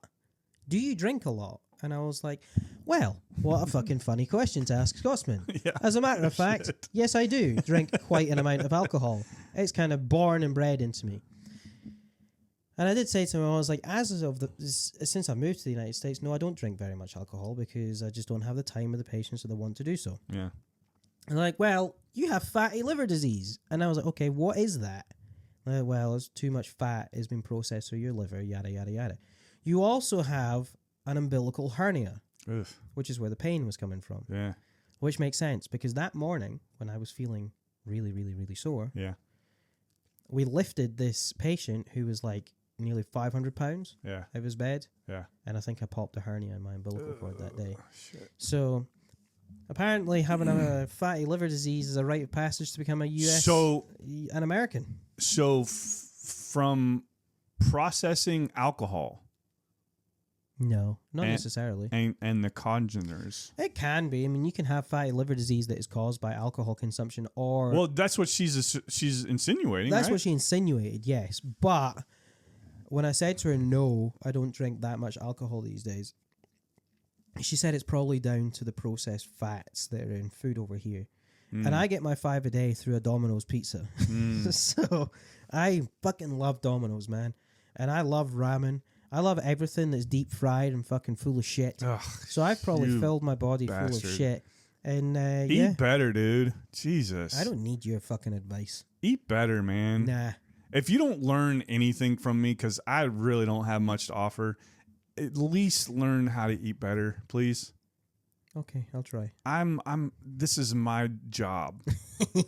do you drink a lot? And I was like, well, what a fucking funny question to ask Scotsman. Yeah. As a matter of fact, yes, I do drink quite an amount of alcohol. It's kind of born and bred into me. And I did say to him, I was like, since I moved to the United States, no, I don't drink very much alcohol because I just don't have the time or the patience or the want to do so. Yeah. And like, well, you have fatty liver disease. And I was like, okay, what is that? Well, it's too much fat has been processed through your liver, yada, yada, yada. You also have an umbilical hernia, which is where the pain was coming from. Yeah. Which makes sense because that morning when I was feeling really, really, really sore, Yeah. we lifted this patient who was like nearly 500 pounds Yeah. out of his bed. Yeah. And I think I popped a hernia in my umbilical cord that day. Shit. So apparently having a fatty liver disease is a rite of passage to become a an American. So from processing alcohol. No, not necessarily. And the congeners. It can be. I mean, you can have fatty liver disease that is caused by alcohol consumption or... Well, that's what she's insinuating, That's right? what she insinuated, yes. But when I said to her, no, I don't drink that much alcohol these days, she said it's probably down to the processed fats that are in food over here. And I get my 5 a day through a Domino's pizza. So I fucking love Domino's, man. And I love ramen. I love everything that's deep fried and fucking full of shit. Ugh, so I've probably filled my body full of shit. And eat better, dude. Jesus. I don't need your fucking advice. Eat better, man. Nah. If you don't learn anything from me, because I really don't have much to offer, at least learn how to eat better, please. Okay, I'll try. This is my job.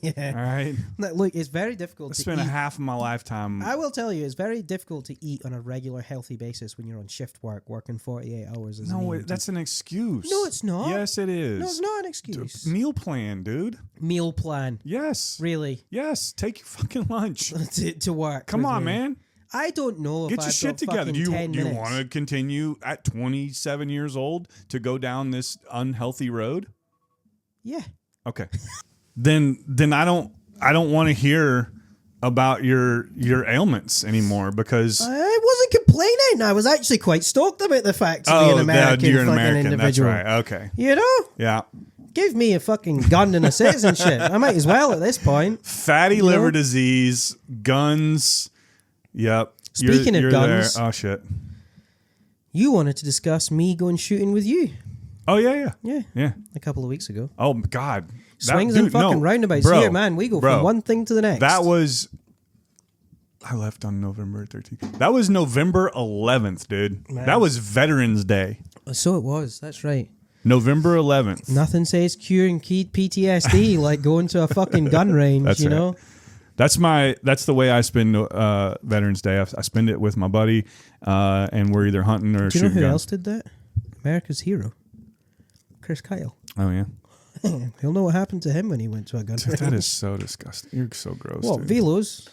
Yeah. All right. Look, it's very difficult to spend eat. a half of my lifetime. I will tell you, it's very difficult to eat on a regular, healthy basis when you're on shift work, working 48 hours. That's an excuse. No, it's not. Yes, it is. No, it's not an excuse. Meal plan, dude. Meal plan. Yes. Really? Yes. Take your fucking lunch. to work. Come on, man. I don't know if Get your I've shit got together. Do you minutes. want to continue at 27 years old to go down this unhealthy road? Yeah. Okay. then I don't want to hear about your ailments anymore because I wasn't complaining. I was actually quite stoked about the fact to be an American you're an fucking American. individual. That's right. Okay. You know? Yeah. Give me a fucking gun and a citizenship. I might as well at this point. Fatty liver disease, guns. Yep. Speaking of guns. There. Oh, shit. You wanted to discuss me going shooting with you. Oh, yeah. Yeah. A couple of weeks ago. Oh, God. Swings and fucking roundabouts here, man. We go from one thing to the next. That was... I left on November 13th. That was November 11th, dude. Man. That was Veterans Day. So it was. That's right. November 11th. Nothing says curing PTSD like going to a fucking gun range, That's you right. know? That's the way I spend Veterans Day. I spend it with my buddy, and we're either hunting or shooting guns. Do you know who else did that? America's hero, Chris Kyle. Oh, yeah? He'll know what happened to him when he went to a gun range. That is so disgusting. You're so gross, What, dude. Velos?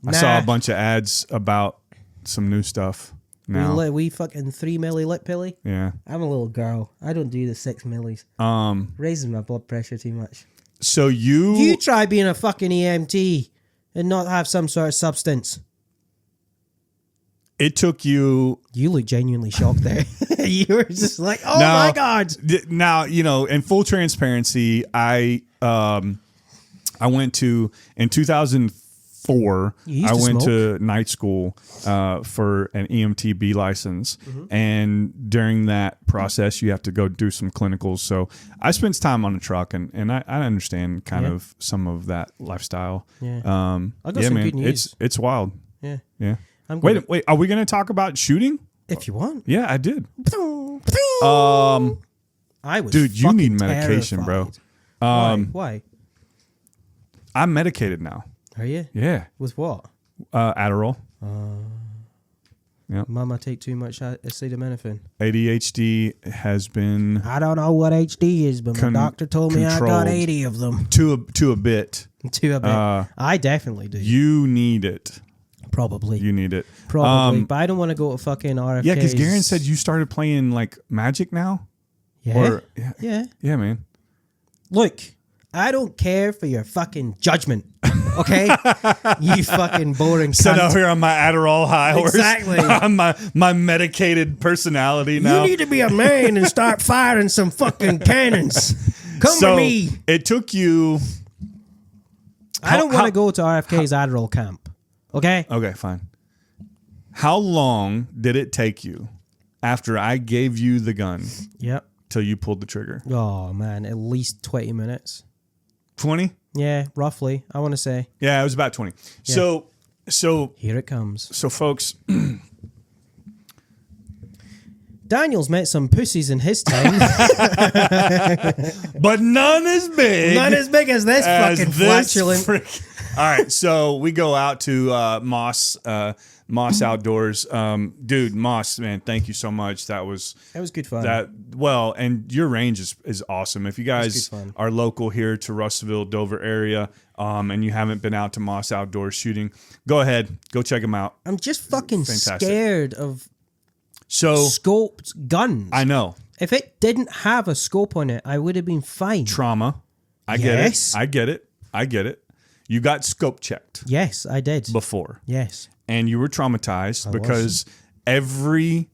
I saw a bunch of ads about some new stuff now. We fucking 3 milli lip pilly. Yeah. I'm a little girl. I don't do the 6 millis. Raises my blood pressure too much. So you try being a fucking EMT and not have some sort of substance. It took you... You look genuinely shocked there. You were just like, oh my God. Now, in full transparency, I went to, in 2004, I went to night school for an EMTB license. Mm-hmm. And during that process, you have to go do some clinicals. So I spent time on the truck, and I understand kind of some of that lifestyle. Yeah. I got some good news. It's wild. Yeah. Yeah. Wait, are we going to talk about shooting? If you want. Yeah, I did. I was Dude, you need medication, terrified. bro. Why? I'm medicated now. Are you? Yeah. With what? Adderall. Yep. Mama take too much acetaminophen. ADHD has been... I don't know what HD is, but my doctor told me I got 80 of them. To a bit. To a bit. I definitely do. You need it. Probably. You need it. Probably. But I don't want to go to fucking RFKs. Yeah, because Garen said you started playing like Magic now. Yeah. Yeah, man. Look, I don't care for your fucking judgment. Okay? You fucking boring cunt. Sit out here on my Adderall high horse. Exactly. On my medicated personality now. You need to be a man and start firing some fucking cannons. Come with me. It took you... I don't want to go to RFK's Adderall camp. Okay? Okay, fine. How long did it take you after I gave you the gun Yep. till you pulled the trigger? Oh, man. At least 20 minutes. 20? Yeah, roughly. I want to say. Yeah, it was about 20. Yeah. So Here it comes. So, folks, Daniel's met some pussies in his time. but none as big. Not as big as this fucking flatulent. All right, so we go out to Moss Outdoors. Dude, Moss, man, thank you so much. That was good fun. And your range is awesome. If you guys are local here to Russellville, Dover area, and you haven't been out to Moss Outdoors shooting, go ahead, go check them out. I'm just fucking scared of scoped guns. I know. If it didn't have a scope on it, I would have been fine. Trauma. I get it. You got scope checked. Yes, I did. Before. Yes. And you were traumatized because every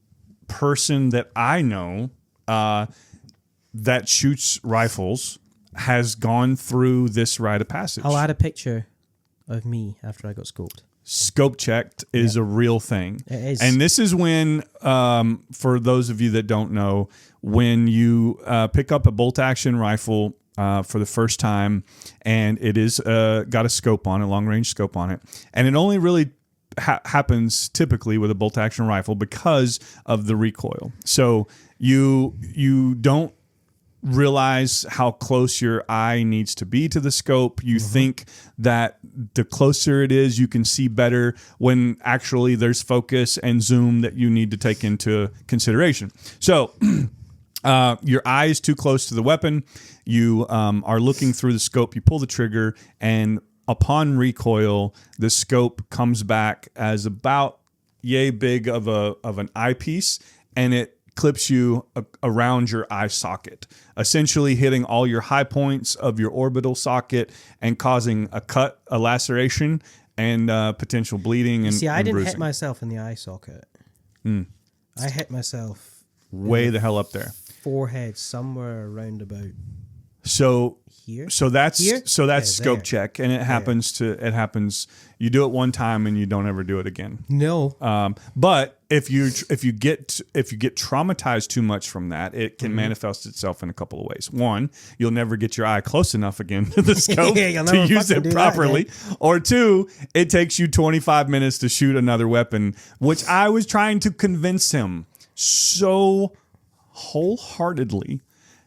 person that I know that shoots rifles has gone through this rite of passage. I'll add a picture of me after I got scoped. Scope checked is a real thing. It is. And this is when, for those of you that don't know, when you pick up a bolt action rifle for the first time, and it is got a scope on it, long range scope on it, and it only really happens typically with a bolt action rifle because of the recoil. So you don't realize how close your eye needs to be to the scope. You think that the closer it is, you can see better, when actually there's focus and zoom that you need to take into consideration. So your eye is too close to the weapon. You are looking through the scope. You pull the trigger, and upon recoil, the scope comes back as about yay big of an eyepiece, and it clips you around your eye socket, essentially hitting all your high points of your orbital socket and causing a cut, a laceration, and potential bleeding and See, I didn't bruising. hit myself in the eye socket. I hit myself way the hell up there. Forehead, somewhere around about So here. So that's Here? scope There. check, and it happens. You do it one time and you don't ever do it again. No. But if you get traumatized too much from that, it can manifest itself in a couple of ways. One, you'll never get your eye close enough again to the scope You'll to never use fucking it do that properly. again. Or two, it takes you 25 minutes to shoot another weapon, which I was trying to convince him so wholeheartedly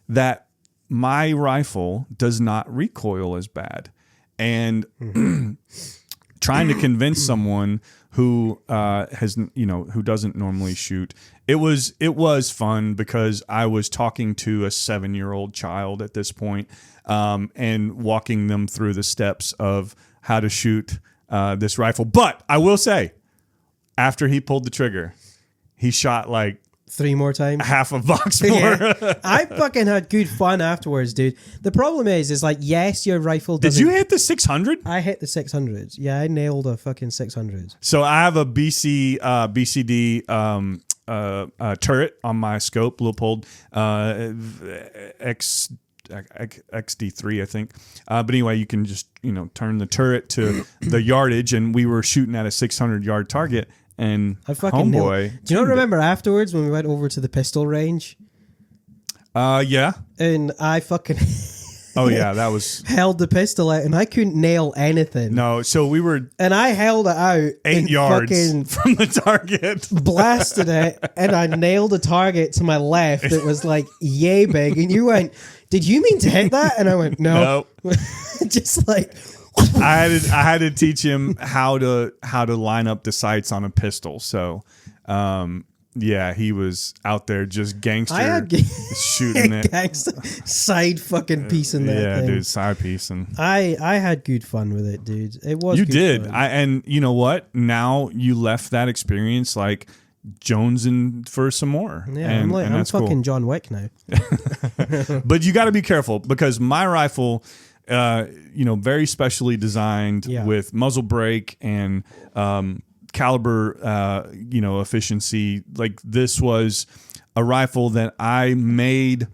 that my rifle does not recoil as bad. And trying to convince someone who who doesn't normally shoot, it was fun because I was talking to a 7-year-old child at this point, and walking them through the steps of how to shoot this rifle. But I will say, after he pulled the trigger, he shot like 3 more times. half a box more. Yeah. I fucking had good fun afterwards, dude. The problem is like, yes, your rifle Did doesn't... you hit the 600? I hit the 600s. Yeah, I nailed a fucking 600s. So I have a BCD turret on my scope, Leupold XD3, I think. But anyway, you can just turn the turret to the yardage, and we were shooting at a 600-yard target. And I fucking nailed it. homeboy, Do you not remember afterwards when we went over to the pistol range? yeah. And I fucking Oh yeah, that was held the pistol out and I couldn't nail anything. no. So we were And I held it out 8 and yards fucking from the target. blasted it, and I nailed a target to my left that was like yay big. And you went, "Did you mean to hit that?" And I went, "No." No. Just like I had to teach him how to line up the sights on a pistol. So, yeah, he was out there just gangster I had shooting it. side fucking piece in that Yeah, thing. dude, side piece, and I had good fun with it, dude. It was you good did. fun. And you know what? Now you left that experience like jonesing for some more. Yeah, and I'm that's fucking cool. John Wick now. But you got to be careful because my rifle, very specially designed with muzzle brake and caliber, efficiency. Like this was a rifle that I made.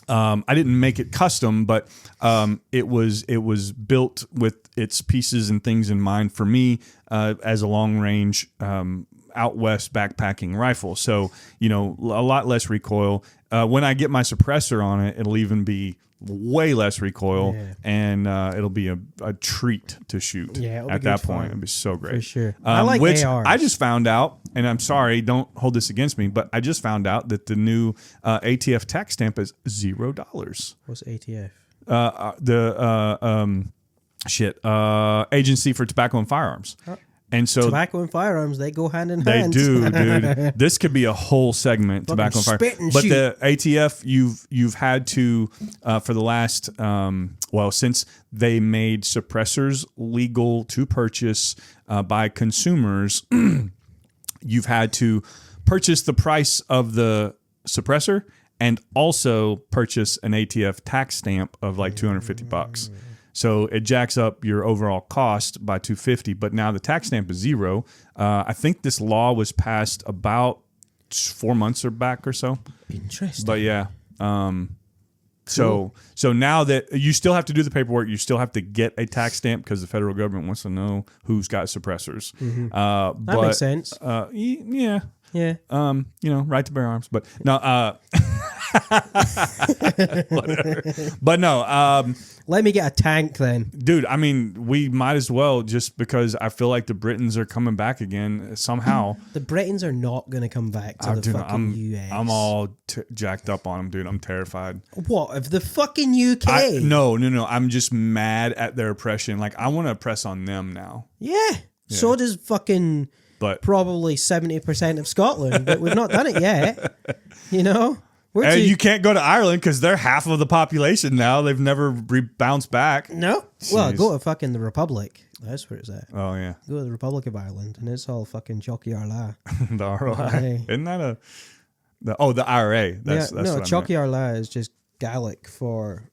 I didn't make it custom, but it was built with its pieces and things in mind for me as a long range out west backpacking rifle. So, a lot less recoil. When I get my suppressor on it, it'll even be way less recoil, and it'll be a treat to shoot. Yeah, at that point, it'll be so great. For sure. I like which ARs. I just found out, and I'm sorry, don't hold this against me, but I just found out that the new ATF tax stamp is $0. What's ATF? Agency for Tobacco and Firearms. And so tobacco and firearms, they go hand in they hand. do, dude. This could be a whole segment, tobacco and firearms. But the ATF, you've had to for the last since they made suppressors legal to purchase by consumers, you've had to purchase the price of the suppressor and also purchase an ATF tax stamp of like $250. So it jacks up your overall cost by $250, but now the tax stamp is $0. I think this law was passed about 4 months back or so. Interesting. But yeah, so now that you still have to do the paperwork, you still have to get a tax stamp because the federal government wants to know who's got suppressors. Mm-hmm. That makes sense. Yeah. Yeah. Right to bear arms, but no. Whatever. But no. Let me get a tank then, dude. I mean, we might as well, just because I feel like the Britons are coming back again somehow. The Britons are not going to come back to the fucking US. I'm all jacked up on them, dude. I'm terrified. What, of the fucking UK? No. I'm just mad at their oppression. Like, I want to oppress on them now. Yeah. So does fucking probably 70% of Scotland, but we've not done it yet. You can't go to Ireland because they're half of the population now. They've never bounced back. No. Jeez. Well, go to fucking the Republic. That's where it's at. Oh, yeah. Go to the Republic of Ireland, and it's all fucking Jockey Arla. The ROI. Isn't that the IRA? That's Jockey Arla is just Gaelic for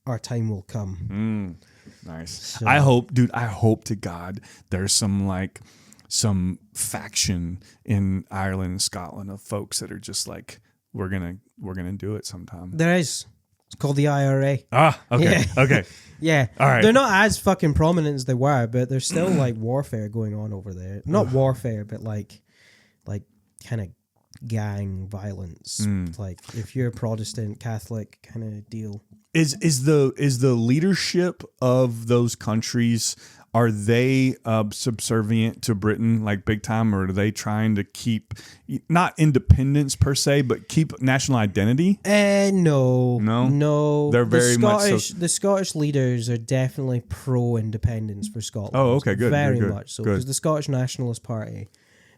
our time will come. Nice. So, I hope to God there's some faction in Ireland and Scotland of folks that are just like, we're gonna do it sometime. There is. It's called the IRA. Ah, okay, yeah. Okay. Yeah. All right. They're not as fucking prominent as they were, but there's still like warfare going on over there. Not warfare, but like kind of gang violence. Like if you're Protestant, Catholic kind of deal. Is the leadership of those countries, are they subservient to Britain like big time, or are they trying to keep not independence per se, but keep national identity? No. They're very much so. The Scottish leaders are definitely pro-independence for Scotland. Oh, okay, good. Very good, much so, because the Scottish Nationalist Party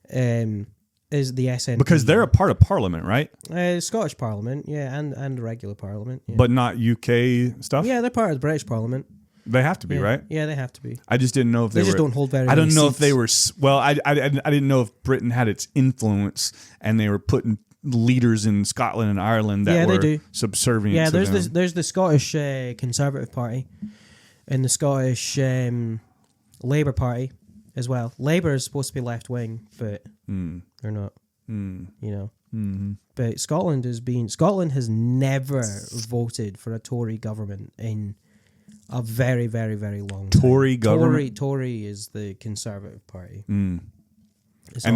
is the SNP. Because they're a part of Parliament, right? Scottish Parliament, yeah, and regular Parliament. Yeah. But not UK stuff? Yeah, they're part of the British Parliament. They have to be, right? Yeah, they have to be. I just didn't know if they just don't hold very I don't many know seats. if they were... Well, I didn't know if Britain had its influence and they were putting leaders in Scotland and Ireland that were subservient to them. Yeah, there's the Scottish Conservative Party and the Scottish Labour Party as well. Labour is supposed to be left-wing, but they're not. Mm-hmm. But Scotland has never voted for a Tory government in a very, very, very long time. Tory government? Tory is the Conservative Party. And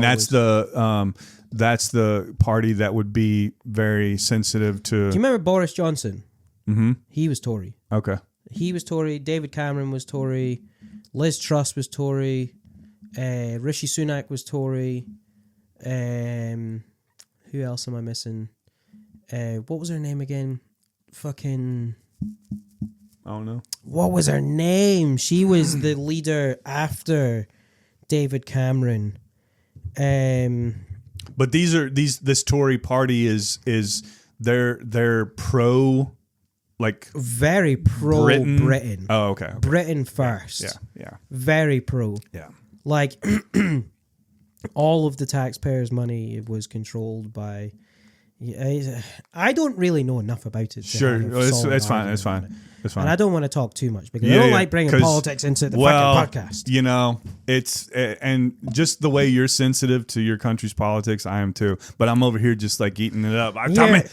that's the party that would be very sensitive to... Do you remember Boris Johnson? Mm-hmm. He was Tory. Okay. He was Tory. David Cameron was Tory. Liz Truss was Tory. Rishi Sunak was Tory. Who else am I missing? What was her name again? Fucking... I don't know. What was her name? She was the leader after David Cameron. But this Tory party is they're pro, like very pro Britain. Oh, okay. Britain first. Yeah. Very pro. Yeah. Like all of the taxpayers' money was controlled by. I don't really know enough about it. Sure, it's fine. It's fine. And I don't want to talk too much because I don't like bringing politics into the fucking podcast. It's and just the way you're sensitive to your country's politics, I am too. But I'm over here just like eating it up.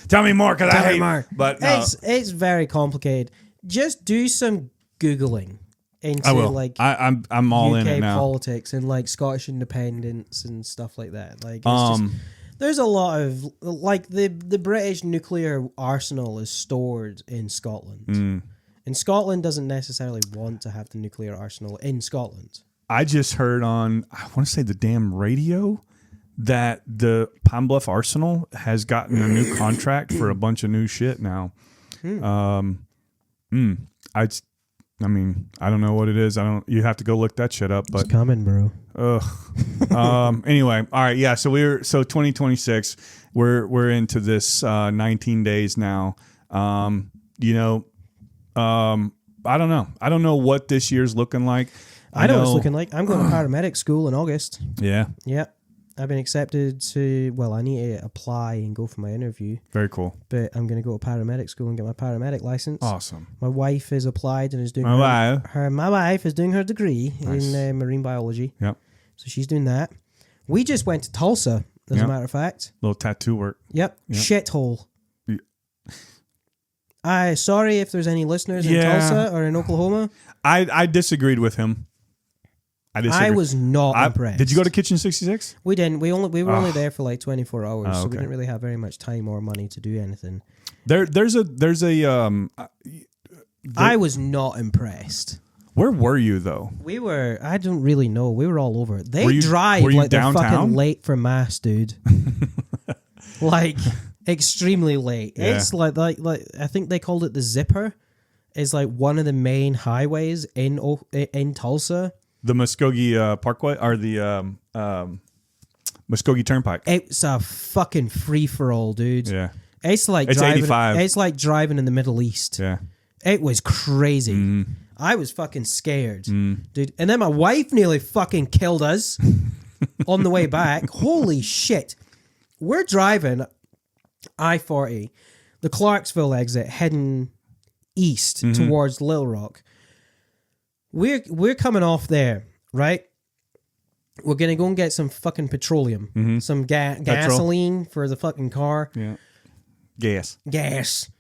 Tell me more, because I hate more. But no. It's very complicated. Just do some Googling. into I will. like I'm all in UK it now. politics and like Scottish independence and stuff like that. Like, it's just, there's a lot of like the British nuclear arsenal is stored in Scotland, and Scotland doesn't necessarily want to have the nuclear arsenal in Scotland. I just heard on, I want to say the damn radio, that the Pine Bluff Arsenal has gotten a new contract for a bunch of new shit now. I mean, I don't know what it is. You have to go look that shit up, but It's coming, bro. Anyway, all right, yeah. So 2026, we're into this 19 days now. I don't know. I don't know what this year's looking like. I know what it's looking like. I'm going to paramedic school in August. Yeah. Yeah. I've been accepted to, well, I need to apply and go for my interview. Very cool. But I'm going to go to paramedic school and get my paramedic license. Awesome. My wife has applied and is doing My wife is doing her degree Nice. in marine biology. Yep. So she's doing that. We just went to Tulsa, as Yep. a matter of fact. Little tattoo work. Yep. Yep. Shithole. Yeah. Sorry if there's any listeners in Yeah. Tulsa or in Oklahoma. I disagreed with him. I was not impressed. Did you go to Kitchen 66? We didn't. We were only there for like 24 hours, so we okay. didn't really have very much time or money to do anything. There's a I was not impressed. Where were you though? We were. I don't really know. We were all over. They Were you drive like they're downtown? fucking late for mass, dude. Like extremely late. Yeah. It's like I think they called it the Zipper. Is like one of the main highways in Tulsa. The Muskogee Parkway or the Muskogee Turnpike. It's a fucking free for all, dude. Yeah. It's like It's driving, 85. It's like driving in the Middle East. Yeah. It was crazy. I was fucking scared, dude. And then my wife nearly fucking killed us on the way back. Holy shit. We're driving I-40, the Clarksville exit, heading east towards Little Rock. We're coming off there, right? We're going to go and get some fucking petroleum, some gasoline for the fucking car. Yeah. Gas.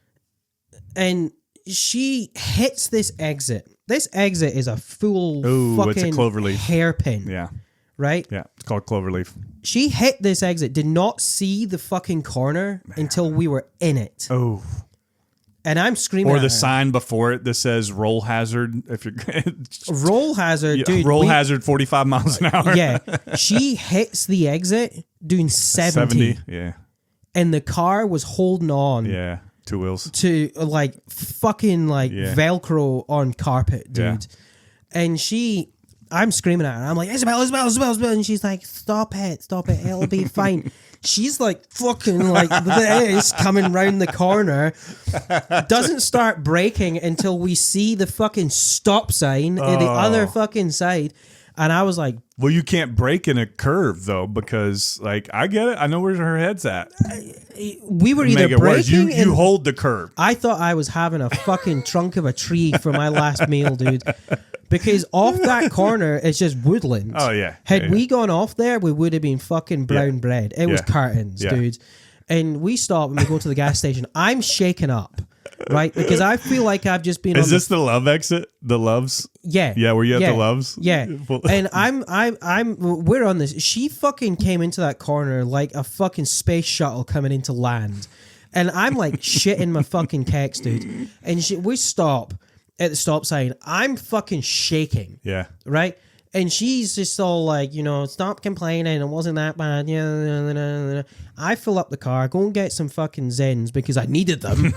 And she hits this exit. This exit is a full Ooh, it's a fucking cloverleaf. hairpin. Yeah. Right? Yeah. It's called Cloverleaf. She hit this exit, did not see the fucking corner until we were in it. Oh. And I'm screaming Or at the her. sign before it that says roll hazard. If you're Roll hazard, dude. roll hazard 45 miles an hour. Yeah. She hits the exit doing 70. Yeah. And the car was holding on Yeah. Two wheels. to like fucking like Yeah. Velcro on carpet, dude. Yeah. And I'm screaming at her. I'm like, Isabel. And she's like, stop it. It'll be fine. She's like fucking like this coming round the corner. Doesn't start braking until we see the fucking stop sign at the other fucking side. And I was like, Well, you can't brake in a curve though, because like I get it. I know where her head's at. we were Make either it worse. braking You and hold the curve. I thought I was having a fucking trunk of a tree for my last meal, dude. Because off that corner, it's just woodland. Oh, yeah. Had Yeah, we gone off there, we would have been fucking brown bread. It was Yeah. curtains, Yeah. dude. And we stop and we go to the gas station. I'm shaken up, right? Because I feel like I've just been Is on this the love exit? The loves? Yeah. Yeah, were you at yeah, the Loves? Yeah. And we're on this. She fucking came into that corner like a fucking space shuttle coming into land. And I'm like shitting my fucking kecks, dude. And we stop at the stop sign. I'm fucking shaking. Yeah. Right? And she's just all like, stop complaining. It wasn't that bad. Yeah. I fill up the car, go and get some fucking Zens because I needed them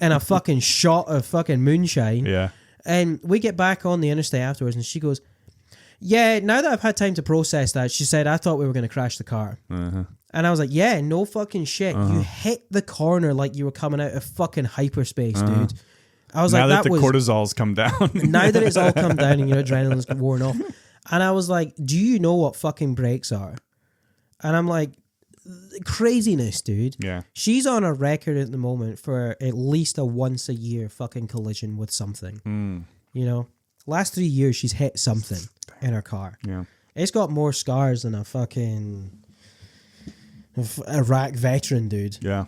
and a fucking shot of fucking moonshine. Yeah. And we get back on the interstate afterwards, and she goes, yeah, now that I've had time to process that, she said, I thought we were going to crash the car. And I was like, yeah, no fucking shit. You hit the corner like you were coming out of fucking hyperspace, dude. I was Now like, that the cortisol's come down. now that it's all come down and your adrenaline's worn off. And I was like, do you know what fucking brakes are? And I'm like, craziness, dude. Yeah. She's on a record at the moment for at least a once a year fucking collision with something. Last 3 years she's hit something in her car. Yeah. It's got more scars than a fucking Iraq veteran, dude. Yeah.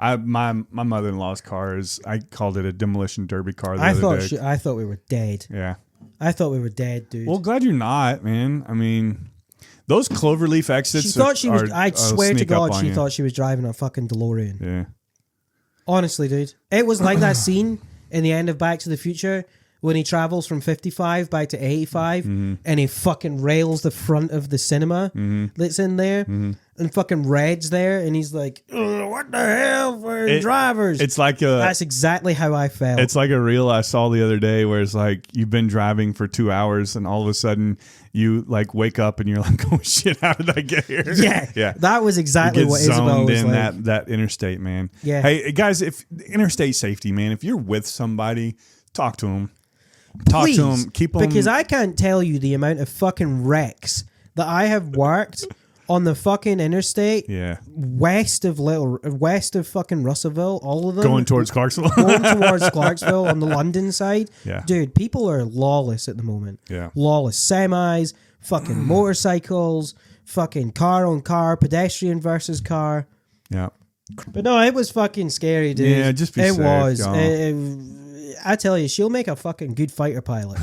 My mother-in-law's car is, I called it a demolition derby car the other day. I thought we were dead. Yeah. I thought we were dead, dude. Well, glad you're not, man. I mean, those cloverleaf exits. She thought she was. I swear to sneak up God, on she you. thought she was driving a fucking DeLorean. Yeah. Honestly, dude, it was like that scene in the end of Back to the Future when he travels from 55 back to 85, and he fucking rails the front of the cinema that's in there, and fucking Red's there, and he's like, "What the hell for drivers?" It's like that's exactly how I felt. It's like a reel I saw the other day where it's like you've been driving for 2 hours and all of a sudden you like wake up and you're like, "Oh shit, how did I get here?" Yeah. That was exactly what Isabel was in like. that interstate, man. Yeah. Hey guys, if interstate safety, man, if you're with somebody, talk to them. Please, Talk to them. Keep them. because I can't tell you the amount of fucking wrecks that I have worked on the fucking interstate. Yeah. West of fucking Russellville, all of them Going towards Clarksville. going towards Clarksville on the London side. Yeah. Dude, people are lawless at the moment. Yeah. Lawless semis, fucking motorcycles, fucking car on car, pedestrian versus car. Yeah. But no, it was fucking scary, dude. Yeah, just be it safe, was. y'all. I tell you, she'll make a fucking good fighter pilot.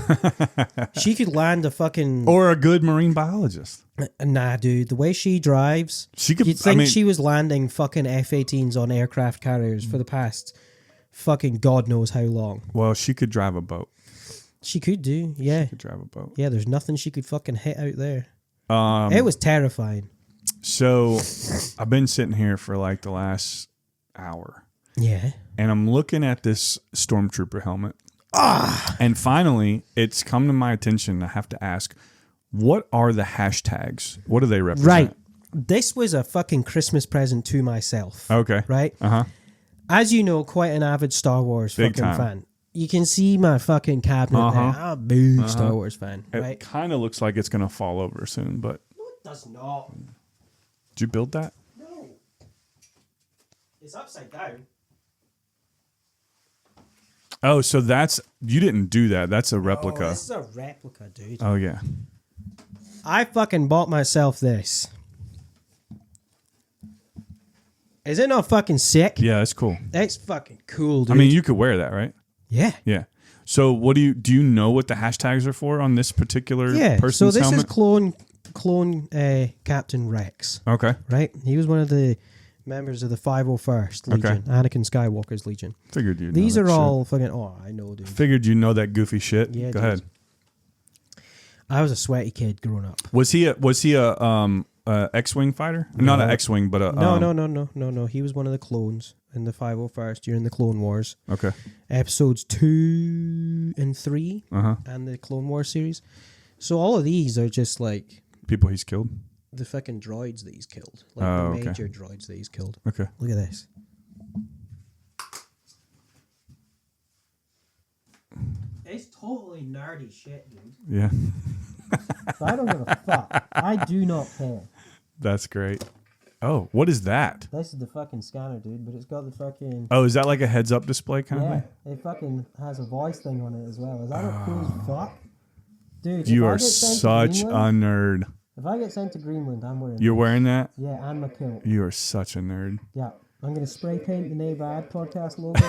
She could land a fucking... Or a good marine biologist. Nah, dude. The way she drives, She could. you'd think I mean, she was landing fucking F-18s on aircraft carriers for the past fucking God knows how long. Well, she could drive a boat. She could do, yeah. She could drive a boat. Yeah, there's nothing she could fucking hit out there. It was terrifying. So I've been sitting here for like the last hour. Yeah. And I'm looking at this Stormtrooper helmet. And finally, it's come to my attention. I have to ask, what are the hashtags? What do they represent? Right. This was a fucking Christmas present to myself. Okay. Right? Uh-huh. As you know, quite an avid Star Wars Big fucking time. fan. You can see my fucking cabinet there. I'm a big Star Wars fan, It right? kind of looks like it's going to fall over soon, but No, it does not. did you build that? No. It's upside down. Oh, so you didn't do that. That's a replica. Oh, this is a replica, dude. Oh, yeah. I fucking bought myself this. Is it not fucking sick? Yeah, that's cool. It's fucking cool, dude. I mean, you could wear that, right? yeah. Yeah. So what do you know what the hashtags are for on this particular Yeah. person's So this helmet? is clone Captain Rex, Okay. right? He was one of the members of the 501st Legion, Anakin Skywalker's Legion. Figured you. These know are that all fucking. Oh, I know, dude. shit. Figured you know that goofy shit. Yeah, Go dude. ahead. I was a sweaty kid growing up. Was he a X-wing fighter? Not an X-wing, but a No. He was one of the clones in the 501st during the Clone Wars. Okay. Episodes 2 and 3 and the Clone Wars series. So all of these are just like People he's killed. the fucking droids that he's killed. Like Oh, the okay. major droids that he's killed. Okay. Look at this. It's totally nerdy shit, dude. Yeah. So I don't give a fuck. I do not care. That's great. Oh, what is that? This is the fucking scanner, dude, but it's got the fucking... Oh, is that like a heads-up display kind of Yeah, thing? it fucking has a voice thing on it as well. Is that not cool as fuck? Dude, You if I are get sent to such a Greenland- nerd. If I get sent to Greenland, I'm wearing You're wearing that? Yeah, and my kilt. You are such a nerd. Yeah. I'm going to spray paint the Navad podcast logo.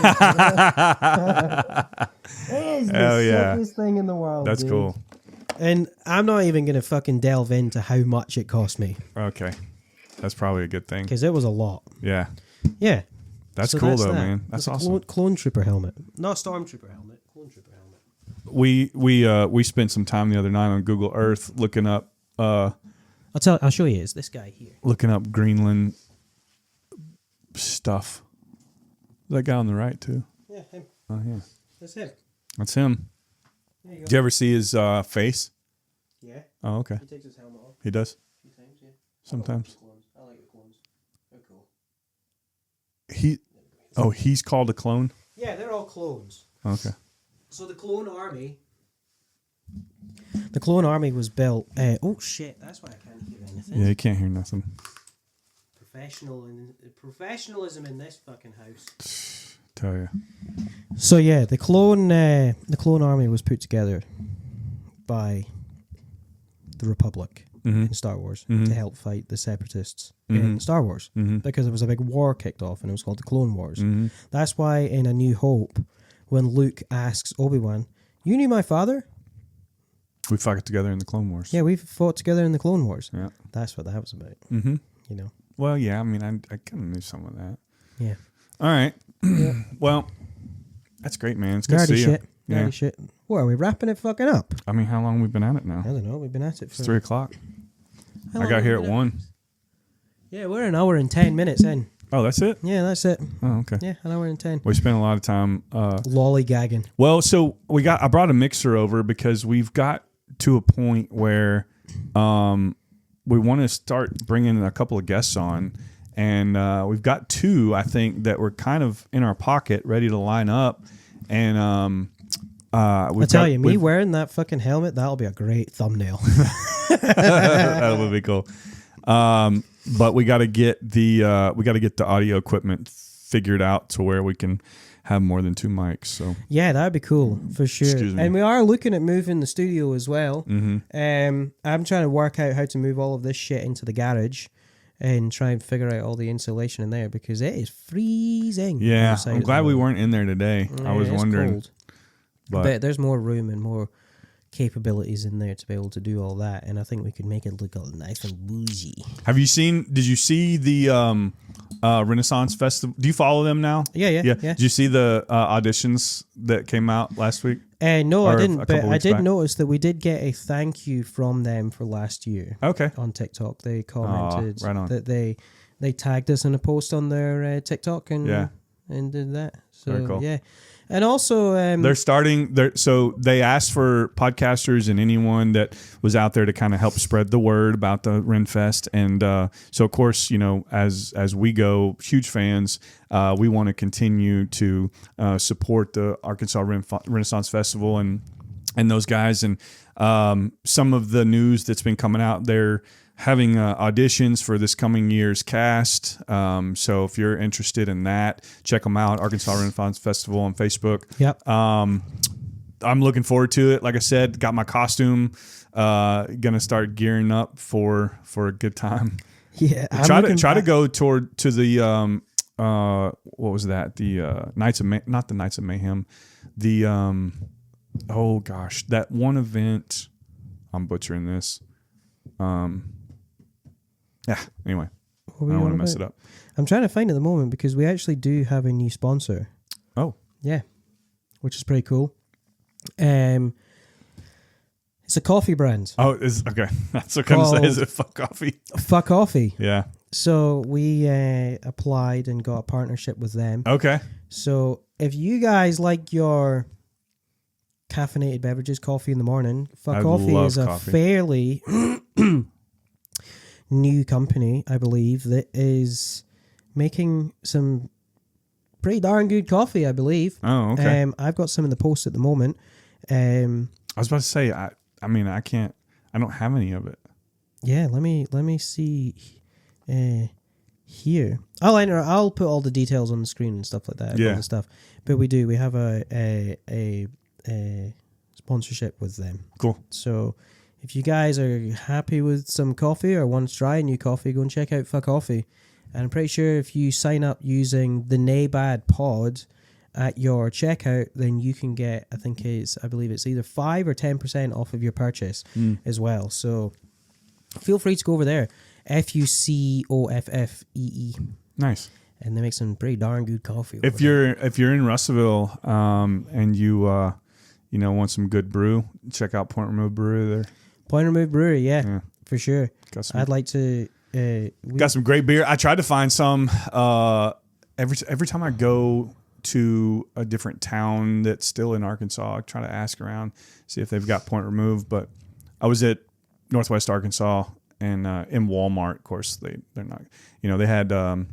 It is the Hell yeah. sickest thing in the world, That's dude. cool. And I'm not even going to fucking delve into how much it cost me, Okay. That's probably a good thing. because it was a lot. Yeah. Yeah. That's So cool though, that. man. That's It's a awesome. Clone trooper helmet. Not stormtrooper helmet. Clone trooper helmet. We spent some time the other night on Google Earth looking up I'll show you. It's this guy here. Greenland stuff. That guy on the right too. Yeah, him. Oh yeah. That's him. That's him. There you go. Did you ever see his face? Yeah. Oh, okay. He takes his helmet off He does? a few times, yeah. Sometimes. I like the clones. They're cool. He's called a clone? Yeah, they're all clones. Okay. So the clone army was built. Oh shit! That's why I can't hear anything. Yeah, you can't hear nothing. Professionalism in this fucking house. Tell you. So yeah, the clone army was put together by the Republic in Star Wars to help fight the Separatists in Star Wars because there was a big war kicked off and it was called the Clone Wars. That's why in A New Hope, when Luke asks Obi-Wan, "You knew my father?" We fought together in the Clone Wars. Yeah, we fought together in the Clone Wars. Yeah. That's what that was about. Mm-hmm. You know. Well, yeah. I mean, I kind of knew some of that. Yeah. All right. Well, that's great, man. It's good to see you. Nerdy shit. What, are we wrapping it fucking up? I mean, how long have we been at it now? I don't know. We've been at it for... It's 3 o'clock. How I long got have here we at been 1. Yeah, we're an hour and 10 minutes in. Oh, that's it? Yeah, that's it. Oh, okay. Yeah, an hour and 10. We spent a lot of time... lollygagging. Well, so I brought a mixer over because we've got to a point where we want to start bringing a couple of guests on. And we've got 2, I think, that were kind of in our pocket, ready to line up. And... I tell you, me wearing that fucking helmet, that'll be a great thumbnail. That would be cool. But we got to get the audio equipment figured out to where we can have more than 2 mics. So yeah, that'd be cool for sure. Excuse me. And we are looking at moving the studio as well. Mm-hmm. I'm trying to work out how to move all of this shit into the garage and try and figure out all the insulation in there because it is freezing. Yeah, I'm glad we weren't in there today. I was wondering. Cold. But there's more room and more capabilities in there to be able to do all that, and I think we could make it look all nice and bougie. Did you see the Renaissance Festival? Do you follow them now? Yeah. Did you see the auditions that came out last week? No, I didn't, but I did back? notice that we did get a thank you from them for last year. Okay. On TikTok. They commented right on. that they tagged us in a post on their TikTok and did that. So, very cool. Yeah. And also, so they asked for podcasters and anyone that was out there to kind of help spread the word about the Renfest. And so, of course, you know, as we go, huge fans, we want to continue to support the Arkansas Renaissance Festival and those guys. And some of the news that's been coming out, they're having auditions for this coming year's cast. So if you're interested in that, check them out. Arkansas Renaissance Festival on Facebook. Yep. I'm looking forward to it. Like I said, got my costume. Gonna start gearing up for a good time. Yeah. Try to go to the what was that? The not the Knights of Mayhem. The oh gosh, that one event. I'm butchering this. Yeah, anyway, I don't want to mess it up. I'm trying to find it at the moment because we actually do have a new sponsor. Oh. Yeah, which is pretty cool. It's a coffee brand. Oh, okay. That's what I'm saying. Is it Fuck Coffee? Fuck Coffee. Yeah. So we applied and got a partnership with them. Okay. So if you guys like your caffeinated beverages, coffee in the morning, Fuck Coffee is a fairly new company, I believe, that is making some pretty darn good coffee, I believe. Oh, okay. I've got some in the post at the moment. I was about to say, I don't have any of it. Yeah, let me see here. I'll put all the details on the screen and stuff like that. Yeah. All the stuff. But we have a sponsorship with them. Cool. So if you guys are happy with some coffee or want to try a new coffee, go and check out Fuck Coffee. And I'm pretty sure if you sign up using the Nabad pod at your checkout, then you can get, I believe it's either 5 or 10% off of your purchase as well. So feel free to go over there. FUCOFFEE. Nice. And they make some pretty darn good coffee. If you're in Russellville and you want some good brew, check out Point Remove Brewery there. Point Remove Brewery, yeah. For sure. I'd like to. Got some great beer. I tried to find some. Every time I go to a different town that's still in Arkansas, I try to ask around, see if they've got Point Remove. But I was at Northwest Arkansas and in Walmart, of course, they're not. They had I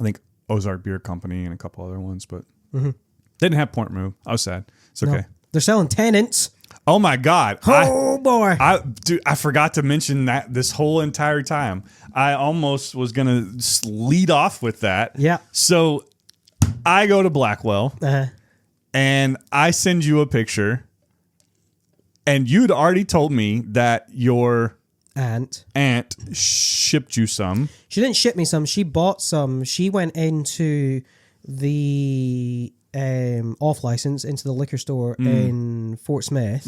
think Ozark Beer Company and a couple other ones, but they didn't have Point Remove. I was sad. It's okay. No. They're selling Tenants. Oh my God! Boy! I forgot to mention that this whole entire time. I almost was gonna lead off with that. Yeah. So I go to Blackwell, and I send you a picture, and you'd already told me that your aunt shipped you some. She didn't ship me some. She bought some. She went into the off license into the liquor store in Fort Smith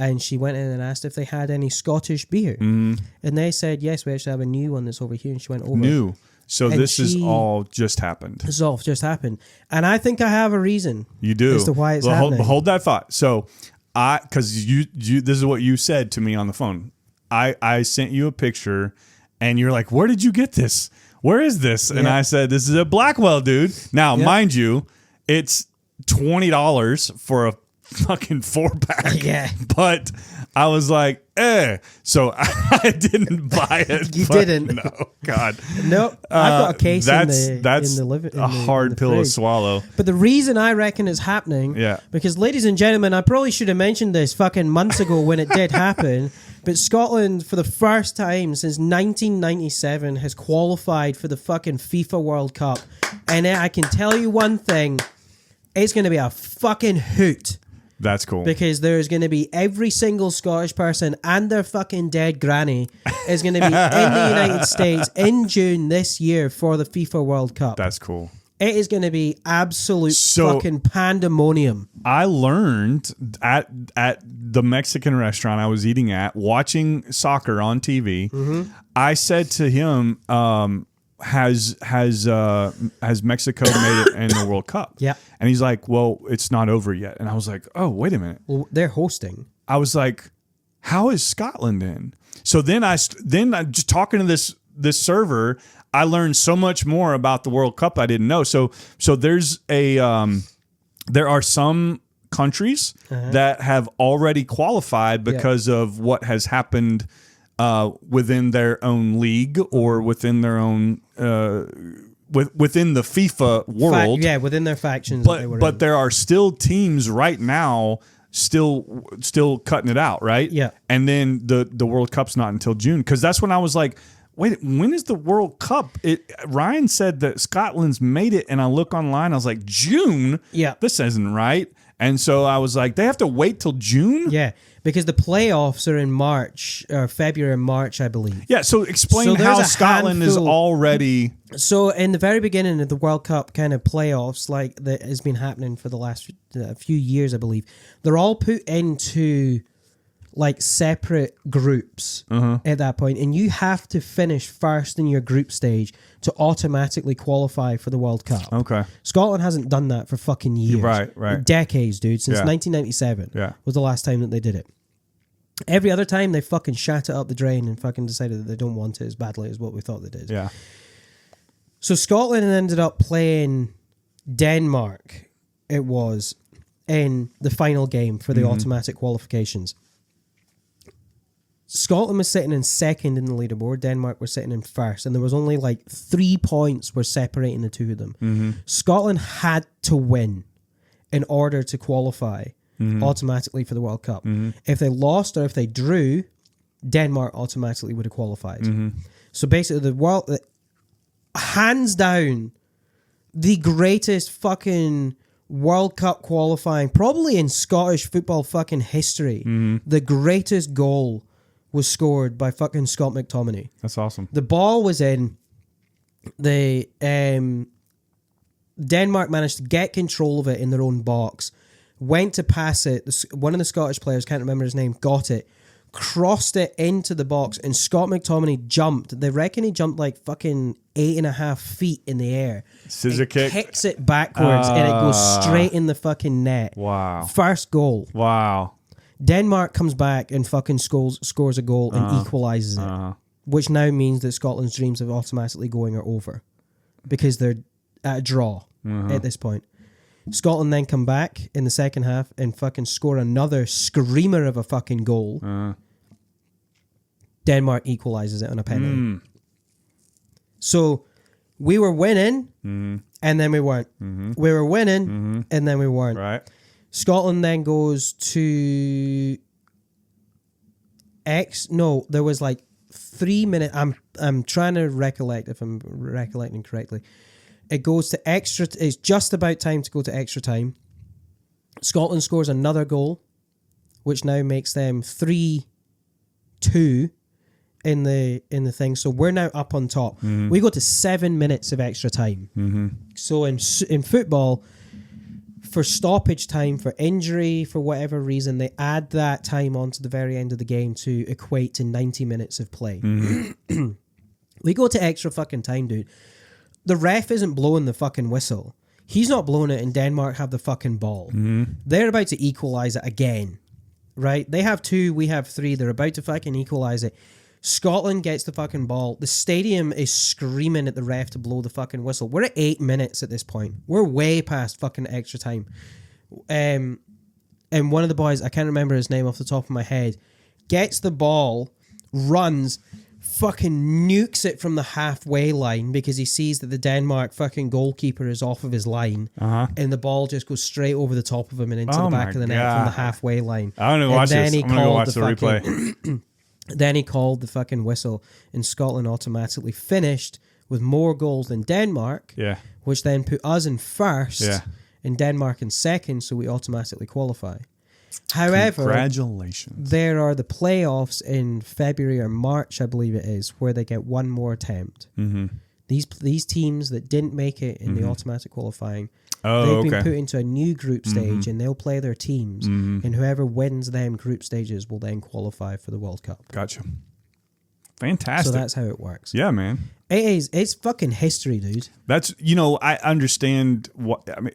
and she went in and asked if they had any Scottish beer. And they said, yes, we actually have a new one that's over here. And she went over. New. So And this is all just happened. This all just happened. And I think I have a reason. You do. As to why it's happening. Hold that thought. So because you this is what you said to me on the phone. I sent you a picture and you're like, where did you get this? Where is this? And I said, this is a Blackwell, dude. Now, mind you, it's $20 for a fucking 4-pack. Yeah. But I was like, so I didn't buy it. You didn't. No, God. No, I've got a case that's in the living a hard pill to swallow. But the reason I reckon it's happening, because ladies and gentlemen, I probably should have mentioned this fucking months ago when it did happen, but Scotland, for the first time since 1997, has qualified for the fucking FIFA World Cup. And I can tell you one thing, it's going to be a fucking hoot. That's cool. Because there's going to be every single Scottish person and their fucking dead granny is going to be in the United States in June this year for the FIFA World Cup. That's cool. It is going to be absolute fucking pandemonium. I learned at the Mexican restaurant I was eating at, watching soccer on TV, I said to him, has Mexico made it in the World Cup? Yeah. And he's like, well, it's not over yet. And I was like, oh, wait a minute. Well, they're hosting. I was like, how is Scotland in? So then I just talking to this server, I learned so much more about the World Cup I didn't know. So there's there are some countries that have already qualified because of what has happened within their own league or within their own within the FIFA world. Within their factions. But there are still teams right now still cutting it out, right? Yeah. And then the World Cup's not until June, because that's when I was like, wait, when is the World Cup? Ryan said that Scotland's made it, and I look online, I was like, June? Yeah. This isn't right. And so I was like, they have to wait till June? Yeah, because the playoffs are in March, or February and March, I believe. Yeah, so explain how Scotland is already... So in the very beginning of the World Cup kind of playoffs, like that has been happening for the last few years, I believe, they're all put into like separate groups at that point, and you have to finish first in your group stage to automatically qualify for the World Cup. Okay. Scotland hasn't done that for fucking years. Right. Decades, dude. Since 1997 was the last time that they did it. Every other time, they fucking shat it up the drain and fucking decided that they don't want it as badly as what we thought they did. Yeah. So Scotland ended up playing Denmark, it was, in the final game for the automatic qualifications. Scotland was sitting in second in the leaderboard. Denmark were sitting in first. And there was only like 3 points were separating the two of them. Scotland had to win in order to qualify automatically for the World Cup. If they lost or if they drew, Denmark automatically would have qualified. So basically, hands down, the greatest fucking World Cup qualifying, probably in Scottish football fucking history, the greatest goal was scored by fucking Scott McTominay. That's awesome. The ball was in. Denmark managed to get control of it in their own box, went to pass it. One of the Scottish players, can't remember his name, got it, crossed it into the box, and Scott McTominay jumped. They reckon he jumped like fucking 8.5 feet in the air. Scissor kick. Kicks it backwards, and it goes straight in the fucking net. Wow. First goal. Wow. Denmark comes back and fucking scores a goal and equalises it, which now means that Scotland's dreams of automatically going are over because they're at a draw at this point. Scotland then come back in the second half and fucking score another screamer of a fucking goal. Denmark equalises it on a penalty. So we were winning and then we weren't. We were winning and then we weren't. Right. Scotland then goes to there was like 3 minutes. I'm trying to recollect if I'm recollecting correctly. It goes to extra. It's just about time to go to extra time. Scotland scores another goal, which now makes them 3-2 in the thing. So we're now up on top. We go to 7 minutes of extra time. So in football, for stoppage time, for injury, for whatever reason, they add that time onto the very end of the game to equate to 90 minutes of play. Mm-hmm. We go to extra fucking time, dude. The ref isn't blowing the fucking whistle. He's not blowing it, and Denmark have the fucking ball. Mm-hmm. They're about to equalize it again, right? They have 2, we have 3. They're about to fucking equalize it. Scotland gets the fucking ball. The stadium is screaming at the ref to blow the fucking whistle. We're at 8 minutes at this point. We're way past fucking extra time. And one of the boys, I can't remember his name off the top of my head, gets the ball, runs, fucking nukes it from the halfway line because he sees that the Denmark fucking goalkeeper is off of his line, and the ball just goes straight over the top of him and into the back of the net from the halfway line. I want to watch this. I'm going to go watch the replay. Then he called the fucking whistle, and Scotland automatically finished with more goals than Denmark, which then put us in first and Denmark in second, so we automatically qualify. However, congratulations. There are the playoffs in February or March, I believe it is, where they get one more attempt. Mm-hmm. These teams that didn't make it in the automatic qualifying, they've been put into a new group stage, and they'll play their teams, and whoever wins them group stages will then qualify for the World Cup. Gotcha. Fantastic. So that's how it works. Yeah, man. It's fucking history, dude. That's, I understand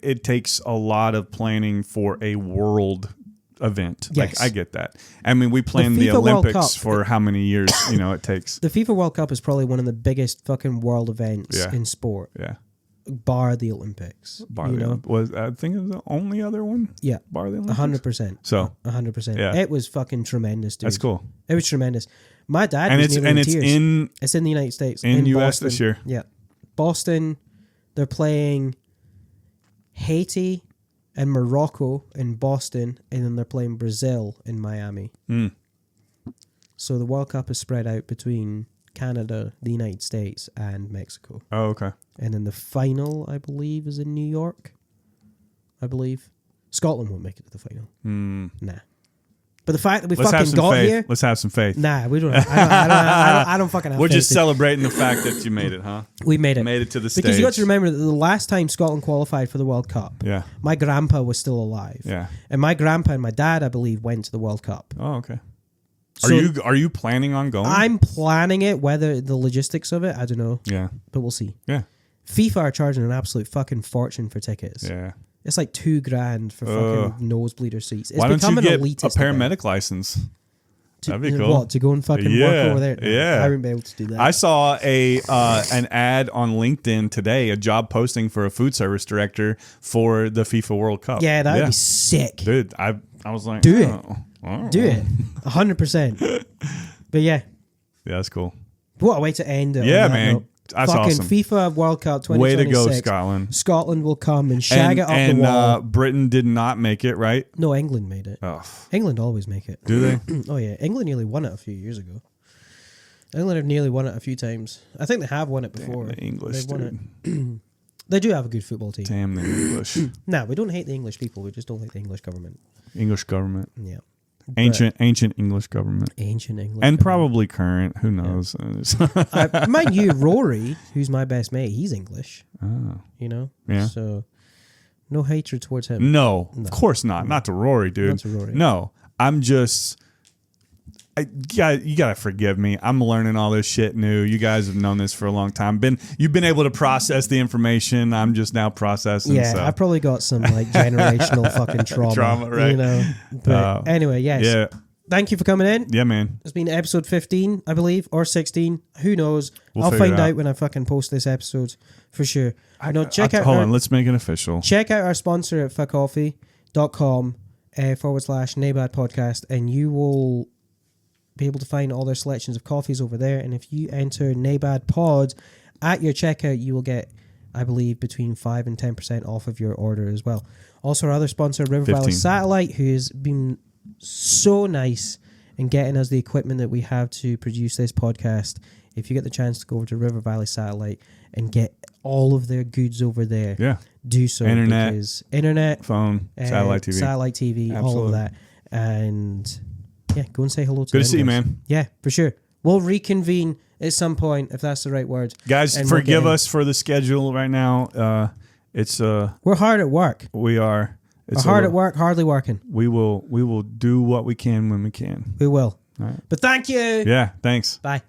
it takes a lot of planning for a world event. Yes. Like, I get that. I mean, we planned the Olympics for how many years, it takes. The FIFA World Cup is probably one of the biggest fucking world events in sport. Yeah. Bar the Olympics. Was I think it was the only other one? Yeah. Bar the Olympics. 100%. So 100%. Yeah. It was fucking tremendous, dude. That's cool. It was tremendous. My dad and was it's in It's in the United States. in US Boston. this year. Yeah. Boston, they're playing Haiti and Morocco in Boston, and then they're playing Brazil in Miami. So the World Cup is spread out between Canada, the United States, and Mexico. Oh, okay. And then the final, I believe, is in New York. I believe. Scotland won't make it to the final. Nah. But the fact that we fucking got here... Let's have some faith. Nah, we don't. I don't fucking have We're faith, just dude. celebrating the fact that you made it, huh? We made it. Made it to the stage. Because you got to remember that the last time Scotland qualified for the World Cup, my grandpa was still alive. Yeah. And my grandpa and my dad, I believe, went to the World Cup. Oh, okay. So Are you planning on going? I'm planning it. Whether the logistics of it, I don't know. Yeah. But we'll see. Yeah. FIFA are charging an absolute fucking fortune for tickets. Yeah. It's like $2,000 for fucking nosebleeder seats. It's Why don't you get elitist a paramedic event. license? That'd be To cool. What, to go and fucking work over there? No, Yeah. I wouldn't be able to do that. I saw an ad on LinkedIn today, a job posting for a food service director for the FIFA World Cup. Yeah, that would be sick. Dude, I was like, Do it. Oh. Do it. 100%. But yeah. Yeah, that's cool. What a way to end it. Yeah, on that man. note. That's fucking awesome. FIFA World Cup 2026. Way to go, Scotland. Scotland will come and shag it up the wall. Britain did not make it, right? No, England made it. Oh. England always make it. Do they? Oh, yeah. England nearly won it a few years ago. England have nearly won it a few times. I think they have won it before. Damn the English, They've won dude. it. They do have a good football team. Damn the English. Nah, we don't hate the English people. We just don't hate the English government. English government. Yeah. Ancient English government. Ancient English And government. probably current. Who knows? Mind you, Rory, who's my best mate, he's English. Oh. You know? Yeah. So, no hatred towards him. No, of course not. Not to Rory, dude. Not to Rory. No, I'm just... you gotta forgive me. I'm learning all this shit new. You guys have known this for a long time. You've been able to process the information. I'm just now processing. Yeah, so. I've probably got some like generational fucking trauma. Right. You know. But anyway, yes. Yeah. Thank you for coming in. Yeah, man. It's been episode 15, I believe, or 16. Who knows? We'll I'll figure find it out. out when I fucking post this episode for sure. Check out Hold on, let's make it official. Check out our sponsor at fuckcoffee.com /NABAD podcast, and you will be able to find all their selections of coffees over there. And if you enter NABAD Pod at your checkout, you will get, I believe, between 5 and 10% off of your order as well. Also, our other sponsor, River Valley 15. Satellite, who's been so nice in getting us the equipment that we have to produce this podcast. If you get the chance to go over to River Valley Satellite and get all of their goods over there, Yeah. do so. Internet, because internet, phone, satellite TV. all Absolutely. of that. And yeah, go and say hello to Good them to see you, guys. man. Yeah, for sure. We'll reconvene at some point, if that's the right word. Guys, And we'll forgive get in. us for the schedule right now. It's we're hard at work. we are. We're hard at work, hardly working. We will do what we can when we can. We will. All right. But thank you. Yeah, thanks. Bye.